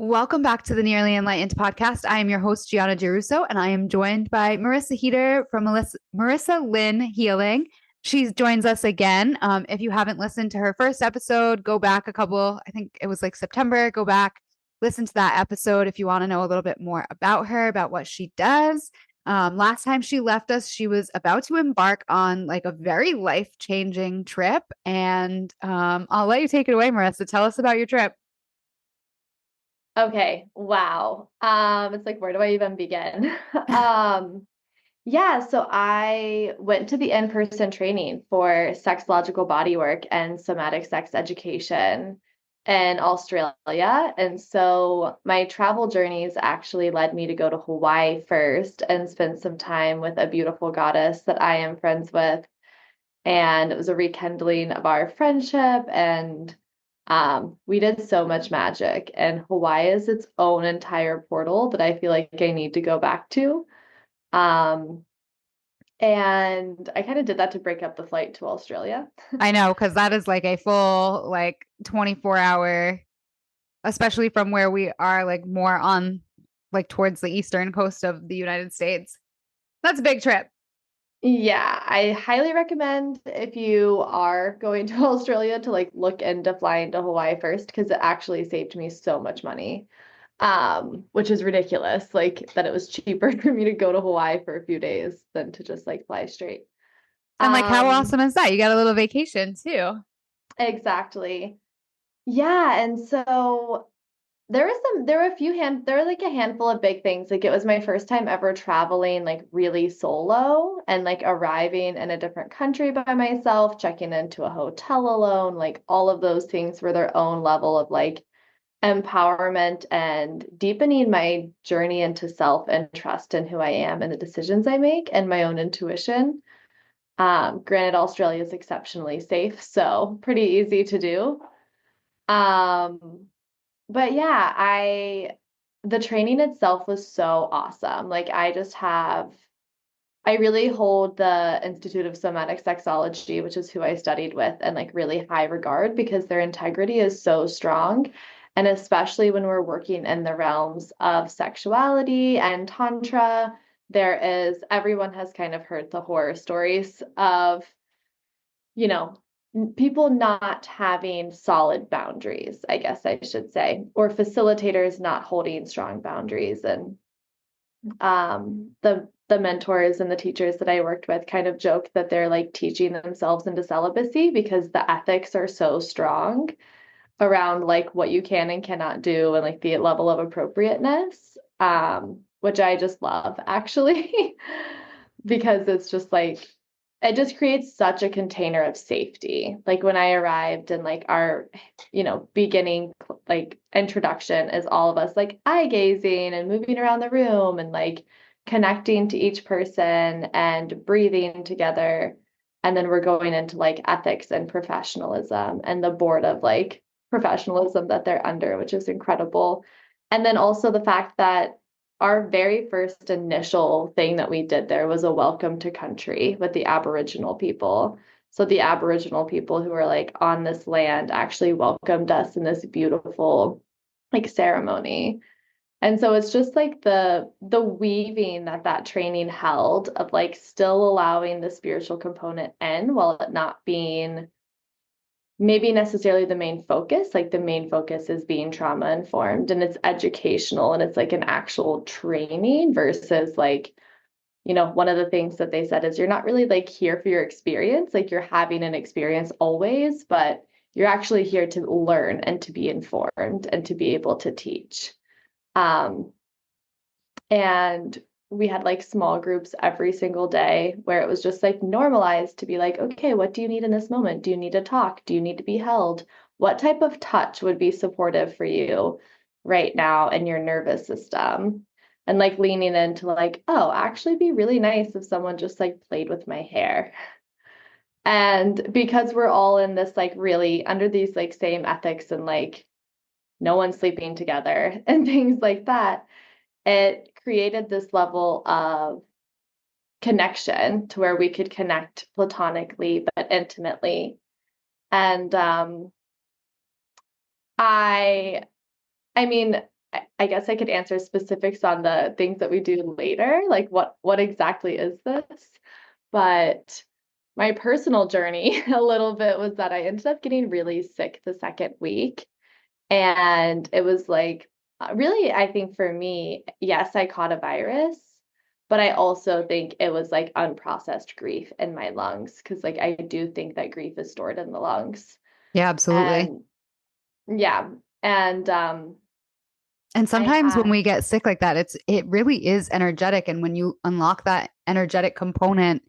Welcome back to the Nearly Enlightened podcast. I am your host, Gianna Giruso, and I am joined by Marissa Heater from Marissa Lynn Healing. She joins us again. If you haven't listened to her first episode, go back I think it was like September, go back, listen to that episode if you want to know a little bit more about her, about what she does. Last time she left us, she was about to embark on like a very life-changing trip. And I'll let you take it away, Marissa. Tell us about your trip. Okay, wow. It's like, where do I even begin? Yeah, so I went to the in-person training for sexological bodywork and somatic sex education in Australia. And so my travel journeys actually led me to go to Hawaii first and spend some time with a beautiful goddess that I am friends with. And it was a rekindling of our friendship, and we did so much magic. And Hawaii is its own entire portal that I feel like I need to go back to. Um, and I kind of did that to break up the flight to Australia. I know, because that is like a full, like 24-hour, especially from where we are, like more on, like towards the eastern coast of the United States. That's a big trip. Yeah, I highly recommend if you are going to Australia to like look into flying to Hawaii first because it actually saved me so much money. Which is ridiculous, like that it was cheaper for me to go to Hawaii for a few days than to just like fly straight. And like, how Um, awesome is that? You got a little vacation too. exactly. Yeah, and so there were like a handful of big things. Like it was my first time ever traveling like really solo and like arriving in a different country by myself, checking into a hotel alone, like all of those things were their own level of like empowerment and deepening my journey into self and trust in who I am and the decisions I make and my own intuition. Granted, Australia is exceptionally safe, so pretty easy to do. Um, but yeah, the training itself was so awesome. Like I really hold the Institute of Somatic Sexology, which is who I studied with, and like really high regard because their integrity is so strong. And especially when we're working in the realms of sexuality and tantra, everyone has kind of heard the horror stories of, you know, people not having solid boundaries, I guess I should say, or facilitators not holding strong boundaries. And the mentors and the teachers that I worked with kind of joke that they're like teaching themselves into celibacy because the ethics are so strong around like what you can and cannot do and like the level of appropriateness, which I just love actually, because it's just like it just creates such a container of safety. Like when I arrived and like our, beginning like introduction is all of us like eye gazing and moving around the room and like connecting to each person and breathing together. And then we're going into like ethics and professionalism and the board of like professionalism that they're under, which is incredible. And then also the fact that our very first initial thing that we did there was a welcome to country with the Aboriginal people. So the Aboriginal people who were like on this land actually welcomed us in this beautiful like ceremony. And so it's just like the weaving that that training held of like still allowing the spiritual component in while it not being maybe necessarily the main focus. Like the main focus is being trauma informed and it's educational and it's like an actual training versus like, one of the things that they said is you're not really like here for your experience. Like you're having an experience always, but you're actually here to learn and to be informed and to be able to teach. Um, and we had like small groups every single day where it was just like normalized to be like, okay, what do you need in this moment? Do you need to talk? Do you need to be held? What type of touch would be supportive for you right now in your nervous system? And like leaning into like, oh, actually be really nice if someone just like played with my hair. And because we're all in this like really under these like same ethics and like no one's sleeping together and things like that, it created this level of connection to where we could connect platonically but intimately. And I I mean, I guess I could answer specifics on the things that we do later, like what exactly is this? But my personal journey a little bit was that I ended up getting really sick the second week. And it was like, really, I think for me, yes, I caught a virus, but I also think it was like unprocessed grief in my lungs because, like, I do think that grief is stored in the lungs. Yeah, absolutely. And yeah, and And I sometimes when had we get sick like that, it really is energetic. And when you unlock that energetic component,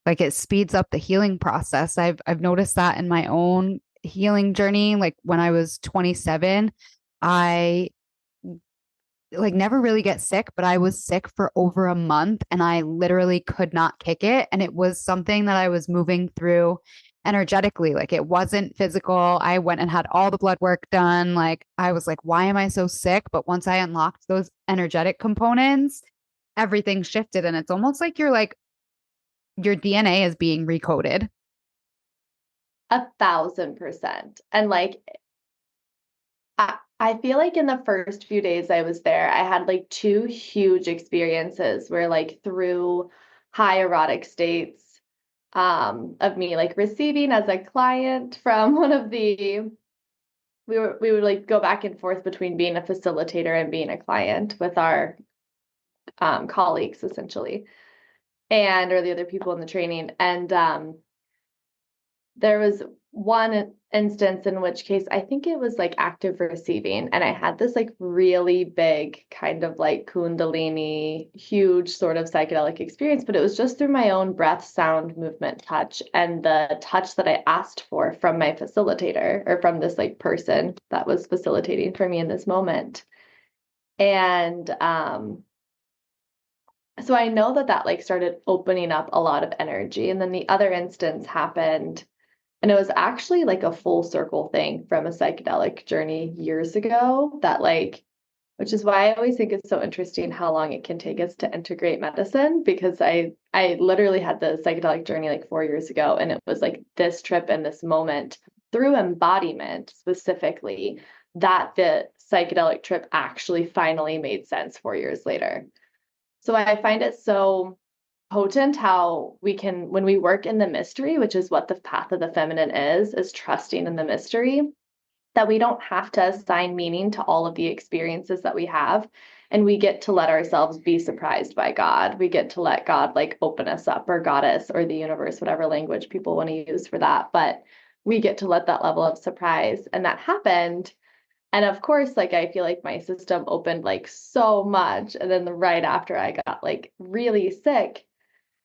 like it speeds up the healing process. I've noticed that in my own healing journey. Like when I was 27, I like never really get sick, but I was sick for over a month and I literally could not kick it. And it was something that I was moving through energetically. Like it wasn't physical. I went and had all the blood work done. Like I was like, why am I so sick? But once I unlocked those energetic components, everything shifted. And it's almost like your DNA is being recoded. 1,000%. And like, I feel like in the first few days I was there, I had like two huge experiences where, like, through high erotic states, of me like receiving as a client from one of the we would like go back and forth between being a facilitator and being a client with our colleagues essentially, and or the other people in the training. And there was one instance in which case I think it was like active receiving, and I had this like really big kind of like kundalini, huge sort of psychedelic experience, but it was just through my own breath, sound, movement, touch, and the touch that I asked for from my facilitator or from this like person that was facilitating for me in this moment. And so I know that that like started opening up a lot of energy. And then the other instance happened, and it was actually like a full circle thing from a psychedelic journey years ago that like, which is why I always think it's so interesting how long it can take us to integrate medicine, because I literally had the psychedelic journey like 4 years ago, and it was like this trip and this moment through embodiment specifically that the psychedelic trip actually finally made sense 4 years later. So I find it so potent how we can, when we work in the mystery, which is what the path of the feminine is trusting in the mystery, that we don't have to assign meaning to all of the experiences that we have. And we get to let ourselves be surprised by God. We get to let God like open us up, or goddess, or the universe, whatever language people want to use for that. But we get to let that level of surprise. And that happened. And of course, like I feel like my system opened like so much. And then right after I got like really sick,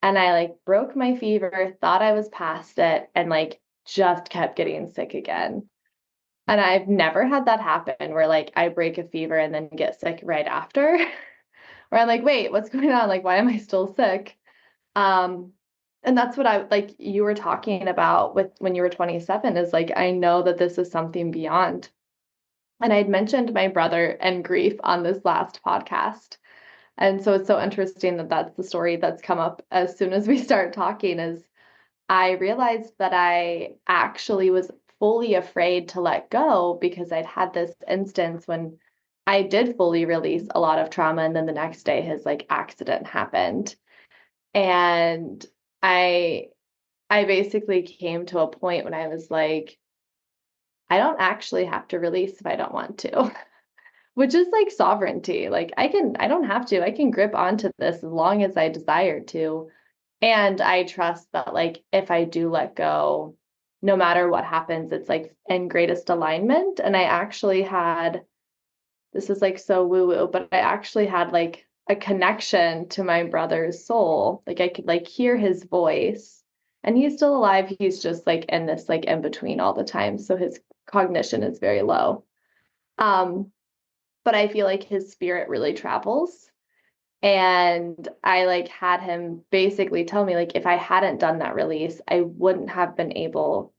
and I like broke my fever, thought I was past it, and like just kept getting sick again. And I've never had that happen where like I break a fever and then get sick right after. Where I'm like, wait, what's going on? Like, why am I still sick? Um, and that's what I like you were talking about with when you were 27, is like, I know that this is something beyond. And I'd mentioned my brother and grief on this last podcast. And so it's so interesting that that's the story that's come up as soon as we start talking, is I realized that I actually was fully afraid to let go because I'd had this instance when I did fully release a lot of trauma, and then the next day his like accident happened. And I I basically came to a point when I was like, I don't actually have to release if I don't want to. Which is like sovereignty. Like I don't have to. I can grip onto this as long as I desire to. And I trust that like if I do let go, no matter what happens, it's like in greatest alignment. And I actually had, this is like so woo-woo, but I actually had like a connection to my brother's soul. Like I could like hear his voice. And he's still alive. He's just like in this like in between all the time. So his cognition is very low. Um, but I feel like his spirit really travels. And I like had him basically tell me like if I hadn't done that release, I wouldn't have been able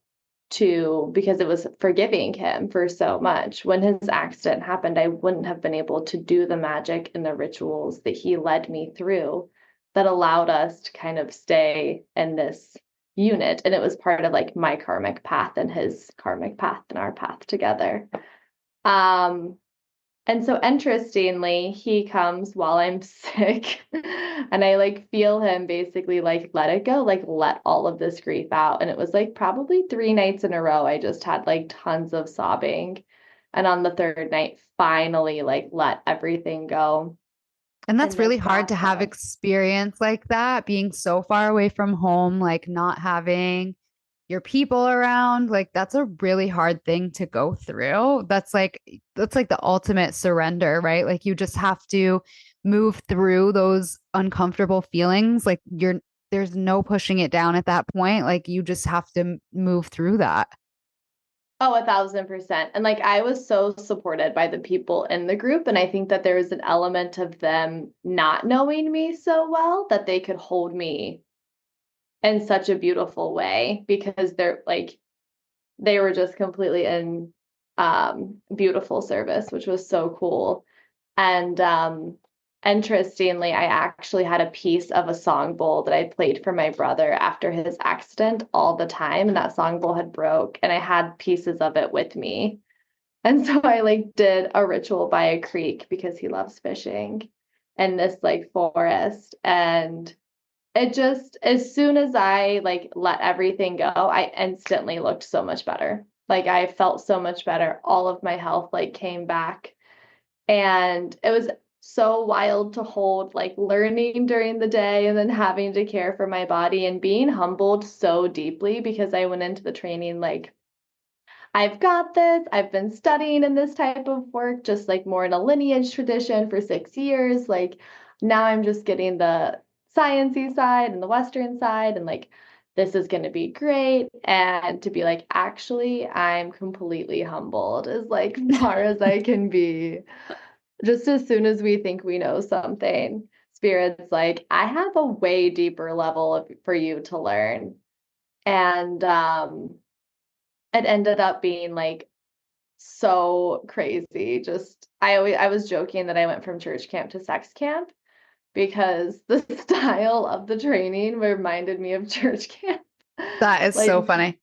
to, because it was forgiving him for so much. When his accident happened, I wouldn't have been able to do the magic and the rituals that he led me through that allowed us to kind of stay in this unit. And it was part of like my karmic path and his karmic path and our path together. Um, And so interestingly, he comes while I'm sick and I like feel him basically like let it go, like let all of this grief out. And it was like probably 3 nights in a row. I just had like tons of sobbing. And on the third night, finally like let everything go And that's in really this hard to have process. experience like that, being so far away from home, like not having your people around. Like that's a really hard thing to go through. That's like the ultimate surrender, right? Like you just have to move through those uncomfortable feelings. Like there's no pushing it down at that point. Like you just have to move through that. Oh, 1,000%. And like I was so supported by the people in the group. And I think that there was an element of them not knowing me so well that they could hold me in such a beautiful way because they were just completely in beautiful service, which was so cool. And interestingly, I actually had a piece of a song bowl that I played for my brother after his accident all the time, and that song bowl had broke, and I had pieces of it with me. And so I like did a ritual by a creek because he loves fishing in this like forest. And it just, as soon as I like let everything go, I instantly looked so much better. Like I felt so much better. All of my health like came back. And it was so wild to hold like learning during the day and then having to care for my body and being humbled so deeply because I went into the training like I've got this. I've been studying in this type of work, just like more in a lineage tradition for 6 years. Like now I'm just getting the sciencey side and the Western side, and like this is going to be great. And to be like, actually, I'm completely humbled is like far as I can be. Just as soon as we think we know something, Spirit's like, I have a way deeper level for you to learn. And it ended up being like so crazy. Just I was joking that I went from church camp to sex camp because the style of the training reminded me of church camp. That is Like so funny.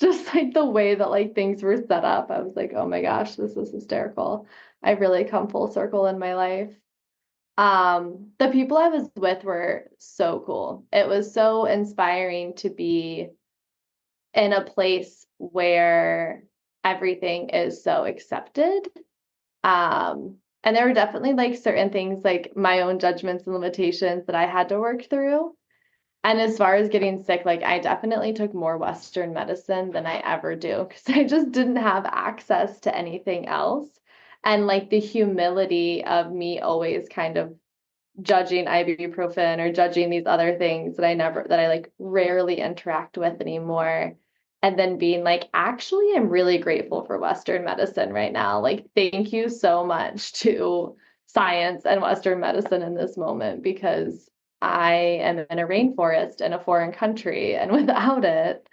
just like the way that like things were set up. I was like, "Oh my gosh, this is hysterical." I've really come full circle in my life. The people I was with were so cool. It was so inspiring to be in a place where everything is so accepted. And there were definitely like certain things like my own judgments and limitations that I had to work through. And as far as getting sick, like I definitely took more Western medicine than I ever do because I just didn't have access to anything else. And like the humility of me always kind of judging ibuprofen or judging these other things that I like rarely interact with anymore. And then being like, actually, I'm really grateful for Western medicine right now. Like, thank you so much to science and Western medicine in this moment because I am in a rainforest in a foreign country. And without it,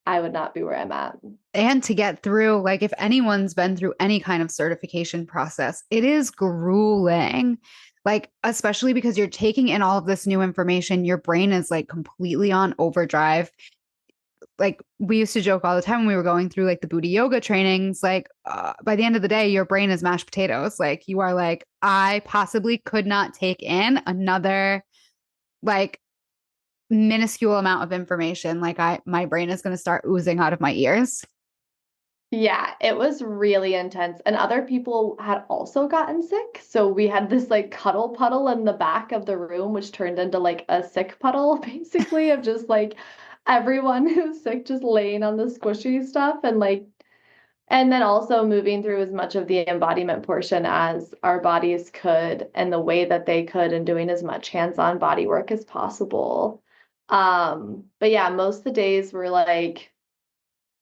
I would not be where I'm at. And to get through, like, if anyone's been through any kind of certification process, it is grueling. Like, especially because you're taking in all of this new information, your brain is like completely on overdrive. Like, we used to joke all the time when we were going through like the booty yoga trainings, like, by the end of the day, your brain is mashed potatoes. Like, you are like, I possibly could not take in another, like, minuscule amount of information. Like, my brain is going to start oozing out of my ears. Yeah, it was really intense. And other people had also gotten sick. So we had this like cuddle puddle in the back of the room, which turned into like a sick puddle, basically, of just like everyone who's sick just laying on the squishy stuff and like, and then also moving through as much of the embodiment portion as our bodies could and the way that they could, and doing as much hands-on body work as possible. But yeah, most of the days were like,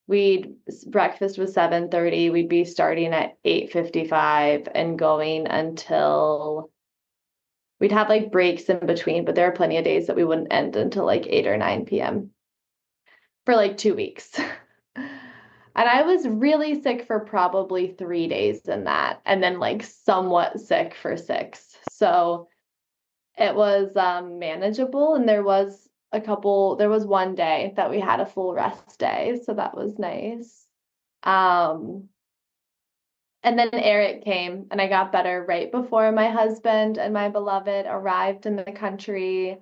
we'd breakfast was 7:30. We'd be starting at 8:55 and going until we'd have like breaks in between, but there are plenty of days that we wouldn't end until like 8 or 9 p.m. for like 2 weeks. And I was really sick for probably 3 days in that, and then like somewhat sick for six. So it was manageable, and there was one day that we had a full rest day, so that was nice. Um, And then Eric came, and I got better right before my husband and my beloved arrived in the country.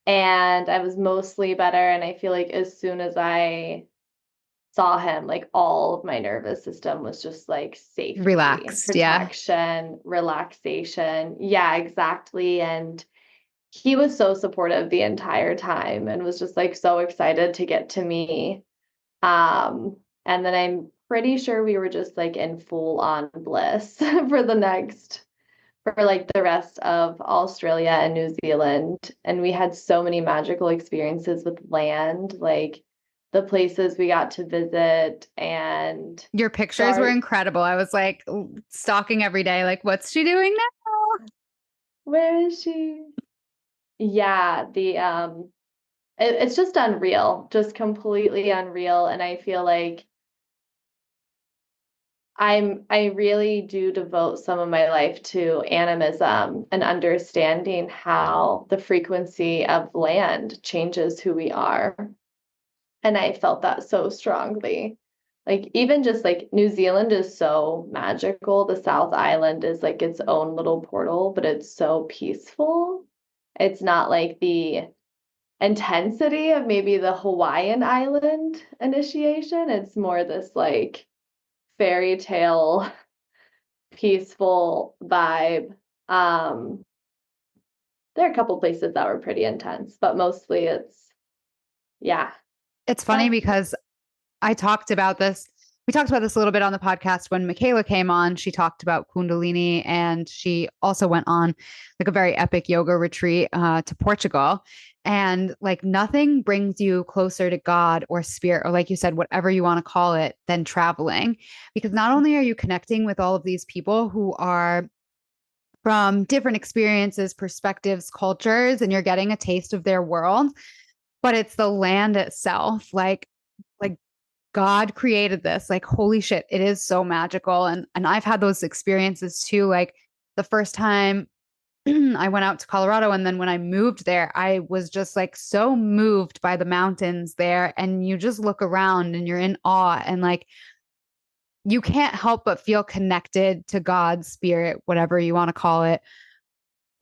And I was mostly better. And I feel like as soon as I saw him, like all of my nervous system was just like safety, Relaxed. Yeah. protection, relaxation. Yeah, exactly. And he was so supportive the entire time and was just like so excited to get to me. And then I'm pretty sure we were just like in full on bliss for like the rest of Australia and New Zealand. And we had so many magical experiences with land, like the places we got to visit and Your pictures were start. incredible. I was like stalking every day, like, what's she doing now? Where is she? Yeah, it's just unreal, just completely unreal. And I feel like I really do devote some of my life to animism and understanding how the frequency of land changes who we are. And I felt that so strongly. Like even just like New Zealand is so magical. The South Island is like its own little portal, but it's so peaceful. It's not like the intensity of maybe the Hawaiian island initiation. It's more this like fairy tale peaceful vibe. Um, there are a couple places that were pretty intense, but mostly yeah, It's funny that's because I talked about this. We talked about this a little bit on the podcast when Michaela came on. She talked about Kundalini and she also went on like a very epic yoga retreat to Portugal. And like nothing brings you closer to God or spirit, or like you said, whatever you want to call it, than traveling. Because not only are you connecting with all of these people who are from different experiences, perspectives, cultures, and you're getting a taste of their world, but it's the land itself. Like God created this. Like, holy shit, it is so magical. And I've had those experiences too. Like the first time I went out to Colorado and then when I moved there, I was just like so moved by the mountains there. And you just look around and you're in awe and like you can't help but feel connected to God's spirit, whatever you want to call it,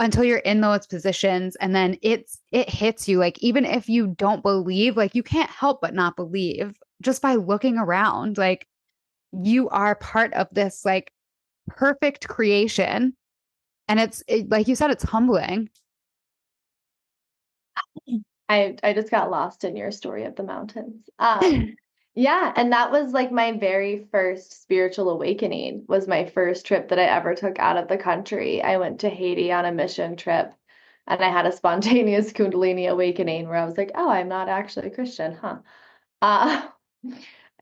until you're in those positions and then it hits you like even if you don't believe like you can't help but not believe just by looking around like you are part of this like perfect creation and like you said it's humbling. I just got lost in your story of the mountains. Yeah, and that was like my very first spiritual awakening was my first trip that I ever took out of the country. I went to Haiti on a mission trip and I had a spontaneous Kundalini awakening where I was like, oh, I'm not actually a Christian, huh? Uh,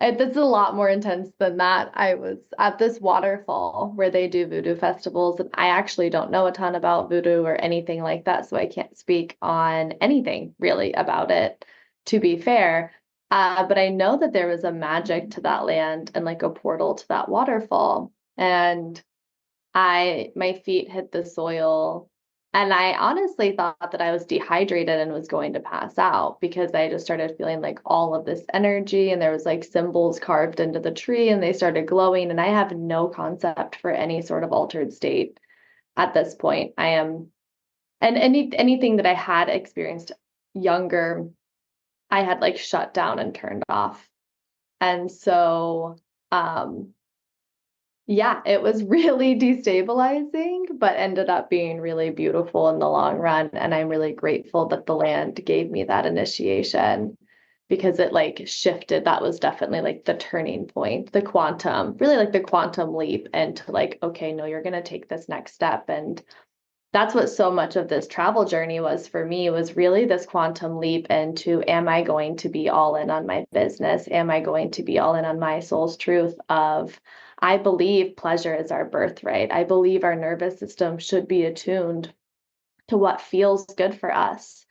This is a lot more intense than that. I was at this waterfall where they do voodoo festivals, and I actually don't know a ton about voodoo or anything like that, so I can't speak on anything really about it, to be fair. But I know that there was a magic to that land and like a portal to that waterfall. And my feet hit the soil and I honestly thought that I was dehydrated and was going to pass out because I just started feeling like all of this energy and there was like symbols carved into the tree and they started glowing and I have no concept for any sort of altered state at this point. I am and anything that I had experienced younger, I had like shut down and turned off. And so um yeah, it was really destabilizing, but ended up being really beautiful in the long run. And I'm really grateful that the land gave me that initiation because it like shifted. That was definitely like the turning point, the quantum, really like the quantum leap into like, okay, no, you're going to take this next step. And that's what so much of this travel journey was for me was really this quantum leap into am I going to be all in on my business? Am I going to be all in on my soul's truth of I believe pleasure is our birthright. I believe our nervous system should be attuned to what feels good for us.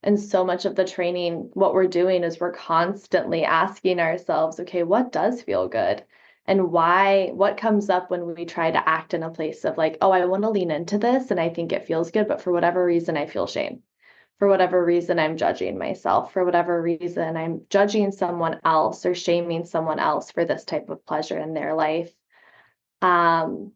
And so much of the training, what we're doing is we're constantly asking ourselves, okay, what does feel good? And why, what comes up when we try to act in a place of like, oh, I want to lean into this and I think it feels good, but for whatever reason, I feel shame. For whatever reason, I'm judging myself. For whatever reason, I'm judging someone else or shaming someone else for this type of pleasure in their life. Um,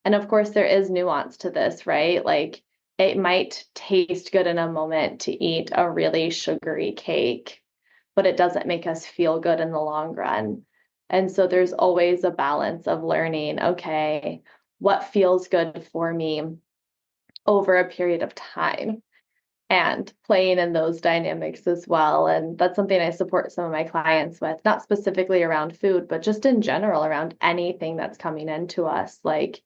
and of course, there is nuance to this, right? Like it might taste good in a moment to eat a really sugary cake, but it doesn't make us feel good in the long run. And so there's always a balance of learning, okay, what feels good for me over a period of time and playing in those dynamics as well. And that's something I support some of my clients with, not specifically around food, but just in general around anything that's coming into us. Like,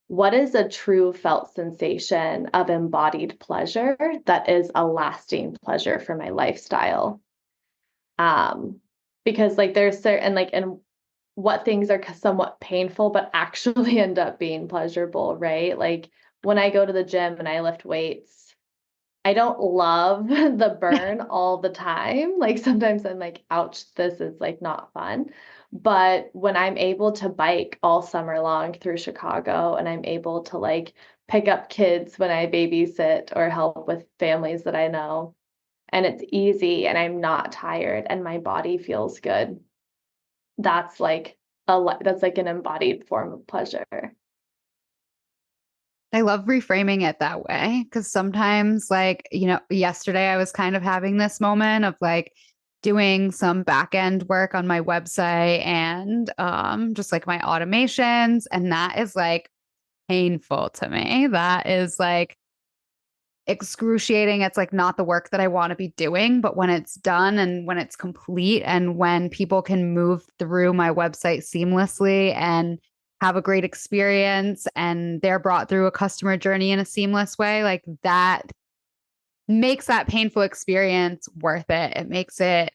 what is a true felt sensation of embodied pleasure that is a lasting pleasure for my lifestyle? Because like there's certain like and what things are somewhat painful but actually end up being pleasurable, right? Like when I go to the gym and I lift weights, I don't love the burn all the time. Like sometimes I'm like, ouch, this is like not fun. But when I'm able to bike all summer long through Chicago and I'm able to like pick up kids when I babysit or help with families that I know, and it's easy and I'm not tired and my body feels good, that's like that's like an embodied form of pleasure. I love reframing it that way because sometimes, like, yesterday I was kind of having this moment of like doing some back end work on my website and just like my automations. And that is like painful to me. That is like excruciating. It's like not the work that I want to be doing, but when it's done and when it's complete and when people can move through my website seamlessly and have a great experience and they're brought through a customer journey in a seamless way, like that makes that painful experience worth it. It makes it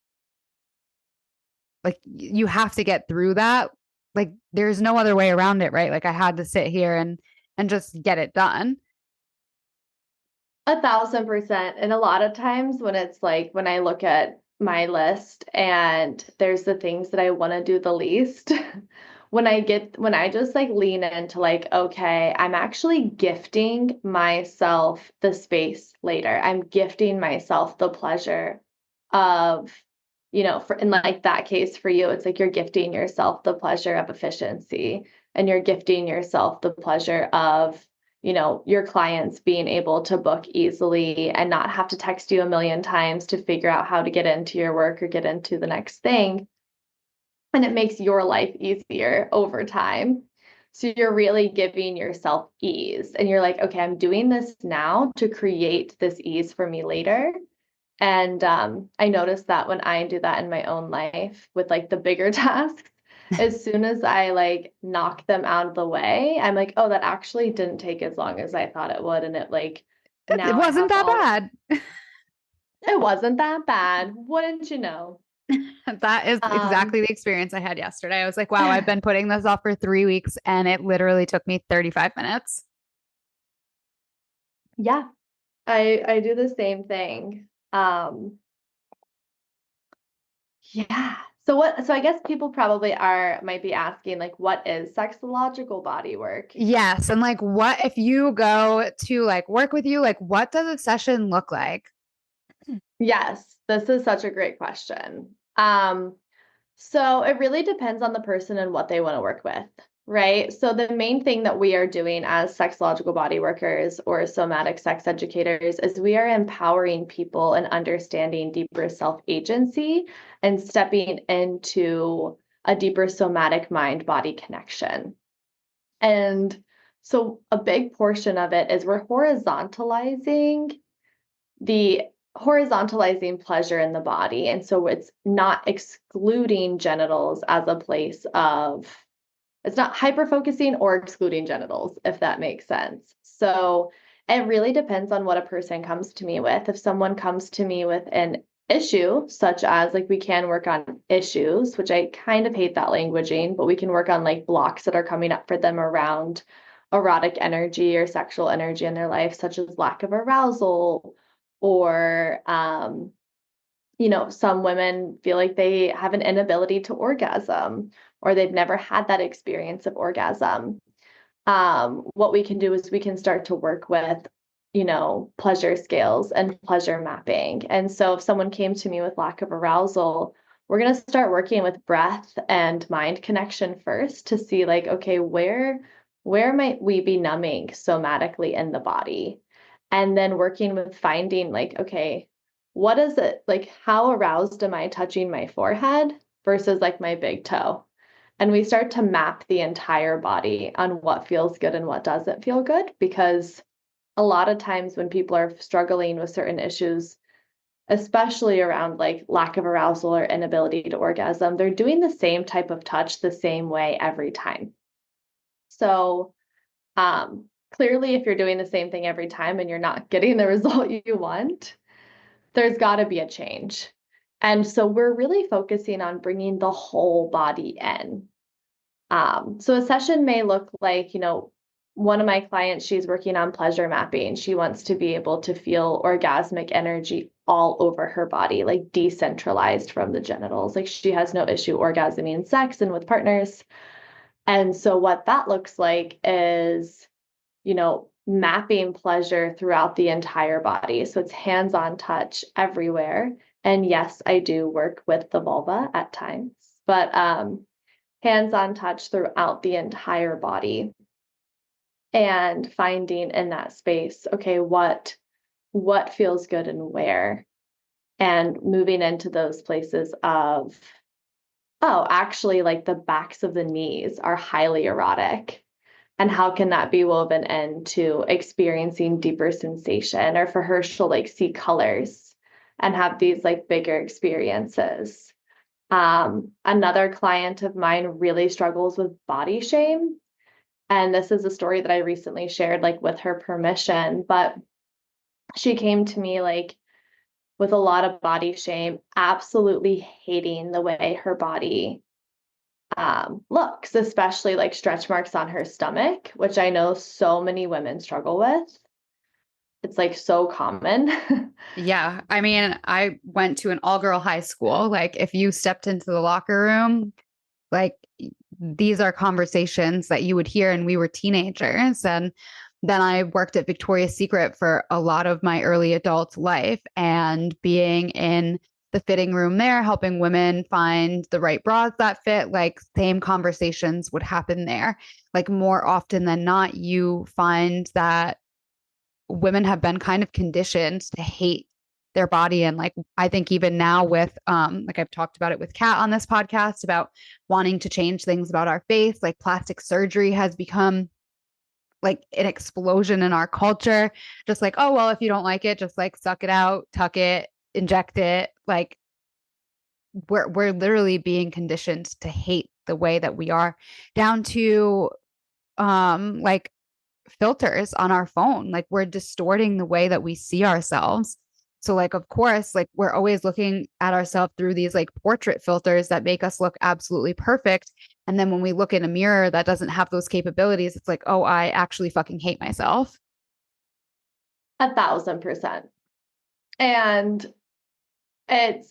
like you have to get through that. Like there's no other way around it, right? Like I had to sit here and just get it done. 1,000%. And a lot of times when it's like when I look at my list and there's the things that I want to do the least, when I just like lean into like, okay, I'm actually gifting myself the space later. I'm gifting myself the pleasure of, for in like that case for you, it's like you're gifting yourself the pleasure of efficiency and you're gifting yourself the pleasure of your clients being able to book easily and not have to text you a million times to figure out how to get into your work or get into the next thing. And it makes your life easier over time. So you're really giving yourself ease. And you're like, okay, I'm doing this now to create this ease for me later. And I noticed that when I do that in my own life with like the bigger tasks, as soon as I like knock them out of the way, I'm like, oh, that actually didn't take as long as I thought it would. And it like It now I wasn't have that all, bad. it wasn't that bad. Wouldn't you know? That is Um, exactly the experience I had yesterday. I was like, wow, I've been putting this off for 3 weeks and it literally took me 35 minutes. yeah, I do the same thing. Yeah. So I guess people probably might be asking like, what is sexological body work? Yes. And like, what if you go to like work with you? Like, what does a session look like? Yes, this is such a great question. So it really depends on the person and what they want to work with, right? So the main thing that we are doing as sexological body workers or somatic sex educators is we are empowering people and understanding deeper self-agency and stepping into a deeper somatic mind-body connection. And so a big portion of it is we're the horizontalizing pleasure in the body. And so it's not excluding genitals as a place of, it's not hyper focusing or excluding genitals, if that makes sense. So it really depends on what a person comes to me with. If someone comes to me with an issue, such as like we can work on issues, which I kind of hate that languaging, but we can work on like blocks that are coming up for them around erotic energy or sexual energy in their life, such as lack of arousal or some women feel like they have an inability to orgasm or they've never had that experience of orgasm. What we can do is we can start to work with, pleasure scales and pleasure mapping. And so if someone came to me with lack of arousal, we're going to start working with breath and mind connection first to see like, okay, where might we be numbing somatically in the body? And then working with finding like, okay, what is it like? How aroused am I touching my forehead versus like my big toe? And we start to map the entire body on what feels good and what doesn't feel good, because a lot of times when people are struggling with certain issues, especially around like lack of arousal or inability to orgasm, they're doing the same type of touch the same way every time. So clearly, if you're doing the same thing every time and you're not getting the result you want, there's got to be a change. And so we're really focusing on bringing the whole body in. So a session may look like, one of my clients, she's working on pleasure mapping. She wants to be able to feel orgasmic energy all over her body, like decentralized from the genitals. Like she has no issue orgasming in sex and with partners. And so what that looks like is, mapping pleasure throughout the entire body. So it's hands-on touch everywhere. And yes, I do work with the vulva at times, but hands-on touch throughout the entire body and finding in that space, okay, what feels good and where, and moving into those places of, oh, actually, like the backs of the knees are highly erotic. And how can that be woven into experiencing deeper sensation? Or for her, she'll like see colors and have these like bigger experiences. Another client of mine really struggles with body shame. And this is a story that I recently shared, like with her permission, but she came to me like with a lot of body shame, absolutely hating the way her body looks, especially like stretch marks on her stomach, which I know so many women struggle with. It's like so common. Yeah. I mean, I went to an all-girl high school. Like if you stepped into the locker room, like these are conversations that you would hear, and we were teenagers. And then I worked at Victoria's Secret for a lot of my early adult life, and being in the fitting room there, helping women find the right bras that fit, like same conversations would happen there. Like more often than not, you find that women have been kind of conditioned to hate their body. And like I think even now with like I've talked about it with Kat on this podcast about wanting to change things about our face, like plastic surgery has become like an explosion in our culture. Just like, oh well, if you don't like it, just like suck it out, tuck it, inject it. Like we're literally being conditioned to hate the way that we are, down to like filters on our phone. Like we're distorting the way that we see ourselves. So like of course, like we're always looking at ourselves through these like portrait filters that make us look absolutely perfect. And then when we look in a mirror that doesn't have those capabilities, it's like, oh, I actually fucking hate myself. 1,000%. And it's,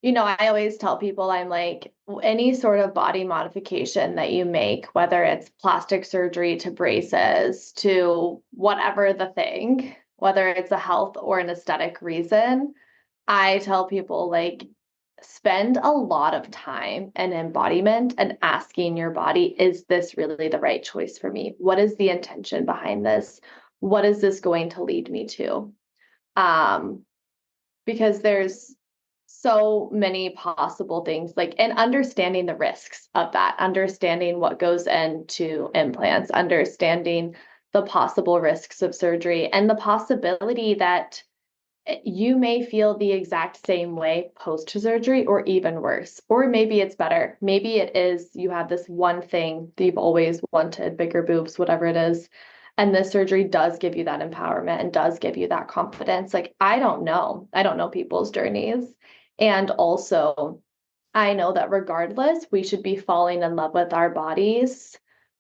I always tell people, I'm like, any sort of body modification that you make, whether it's plastic surgery to braces to whatever the thing, whether it's a health or an aesthetic reason, I tell people like, spend a lot of time and embodiment and asking your body, is this really the right choice for me? What is the intention behind this? What is this going to lead me to? Um, because there's so many possible things, like, and understanding the risks of that, understanding what goes into implants, understanding the possible risks of surgery, and the possibility that you may feel the exact same way post surgery or even worse. Or maybe it's better. Maybe it is you have this one thing that you've always wanted, bigger boobs, whatever it is. And this surgery does give you that empowerment and does give you that confidence. Like, I don't know. I don't know people's journeys. And also, I know that regardless, we should be falling in love with our bodies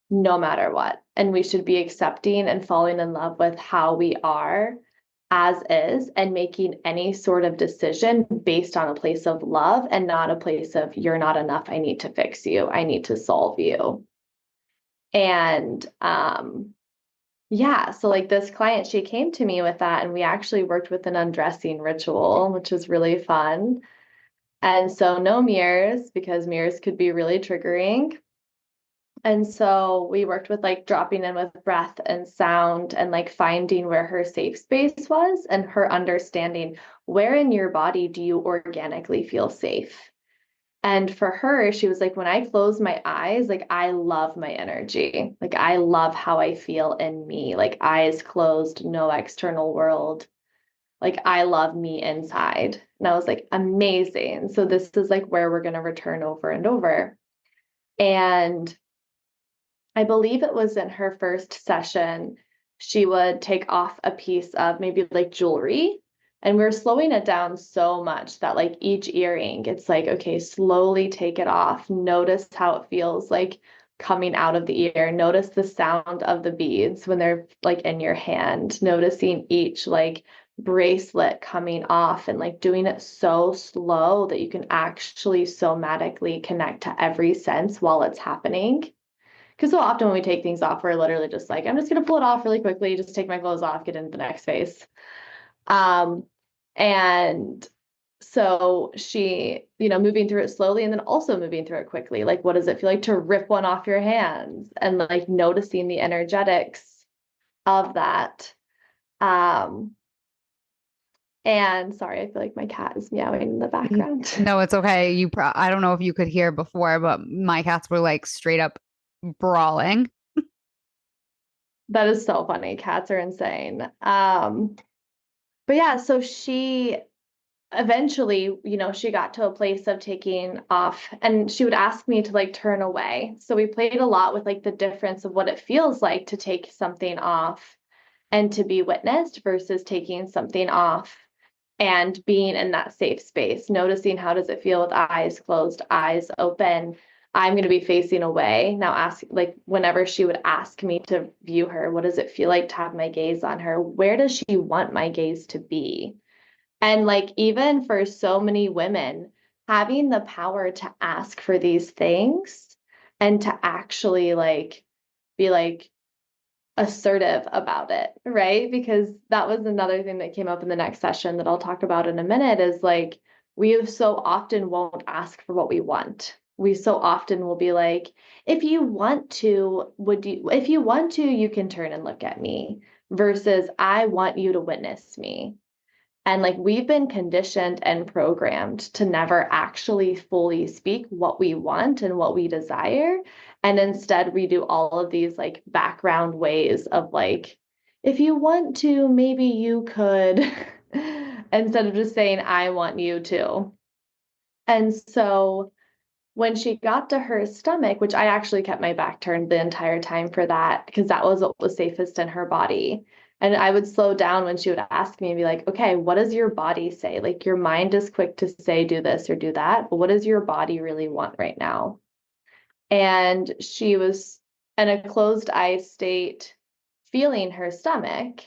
no matter what. And we should be accepting and falling in love with how we are as is, and making any sort of decision based on a place of love and not a place of, you're not enough, I need to fix you, I need to solve you. And yeah, so like this client, she came to me with that, and we actually worked with an undressing ritual, which is really fun. And so no mirrors because mirrors could be really triggering. And so we worked with like dropping in with breath and sound and like finding where her safe space was and her understanding where in your body do you organically feel safe. And for her, she was like, when I close my eyes, like I love my energy. Like I love how I feel in me, like eyes closed, no external world. Like I love me inside. And I was like, amazing. So this is like where we're going to return over and over. And I believe it was in her first session, she would take off a piece of maybe like jewelry. And we're slowing it down so much that like each earring, it's like, okay, slowly take it off. Notice how it feels like coming out of the ear. Notice the sound of the beads when they're like in your hand. Noticing each like bracelet coming off and like doing it so slow that you can actually somatically connect to every sense while it's happening. Because so often when we take things off, we're literally just like, I'm just going to pull it off really quickly, just take my clothes off, get into the next phase. Um, and so she, moving through it slowly and then also moving through it quickly. Like, what does it feel like to rip one off your hands and like noticing the energetics of that? Um, and sorry, I feel like my cat is meowing in the background. No, it's okay. I don't know if you could hear before, but my cats were like straight up brawling. That is so funny. Cats are insane. But yeah, so she eventually, she got to a place of taking off and she would ask me to like turn away. So we played a lot with like the difference of what it feels like to take something off and to be witnessed versus taking something off and being in that safe space, noticing how does it feel with eyes closed, eyes open. I'm going to be facing away. Now ask like whenever she would ask me to view her, what does it feel like to have my gaze on her? Where does she want my gaze to be? And like, even for so many women, having the power to ask for these things and to actually like be like assertive about it, right? Because that was another thing that came up in the next session that I'll talk about in a minute is like, we so often won't ask for what we want. We so often will be like, if you want to, if you want to, you can turn and look at me versus I want you to witness me. And like we've been conditioned and programmed to never actually fully speak what we want and what we desire. And instead, we do all of these like background ways of like, if you want to, maybe you could, instead of just saying, I want you to. And so when she got to her stomach, which I actually kept my back turned the entire time for that, because that was what was safest in her body. And I would slow down when she would ask me and be like, okay, what does your body say? Like your mind is quick to say, do this or do that, but what does your body really want right now? And she was in a closed eye state, feeling her stomach.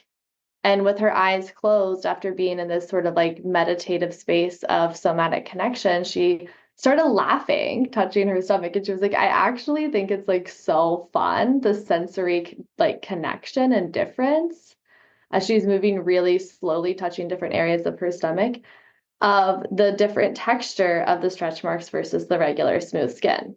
And with her eyes closed, after being in this sort of like meditative space of somatic connection, she started laughing, touching her stomach. And she was like, I actually think it's like so fun, the sensory like connection and difference as she's moving really slowly, touching different areas of her stomach, of the different texture of the stretch marks versus the regular smooth skin.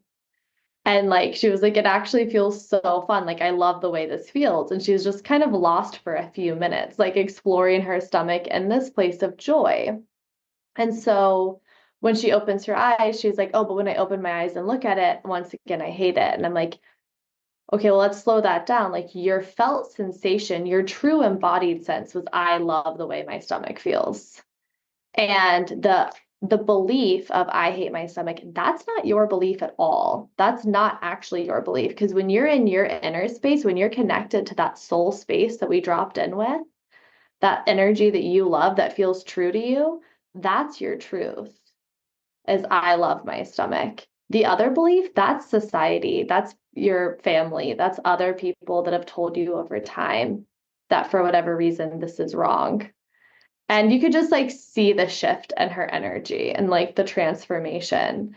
And like she was like, it actually feels so fun. Like I love the way this feels. And she was just kind of lost for a few minutes, like exploring her stomach in this place of joy. And so when she opens her eyes, she's like, oh, but when I open my eyes and look at it, once again, I hate it. And I'm like, okay, well, let's slow that down. Like your felt sensation, your true embodied sense was, I love the way my stomach feels. And the belief of I hate my stomach, that's not your belief at all. That's not actually your belief. Because when you're in your inner space, when you're connected to that soul space that we dropped in with, that energy that you love that feels true to you, that's your truth, is I love my stomach. The other belief, that's society, that's your family, that's other people that have told you over time that for whatever reason, this is wrong. And you could just like see the shift in her energy and like the transformation.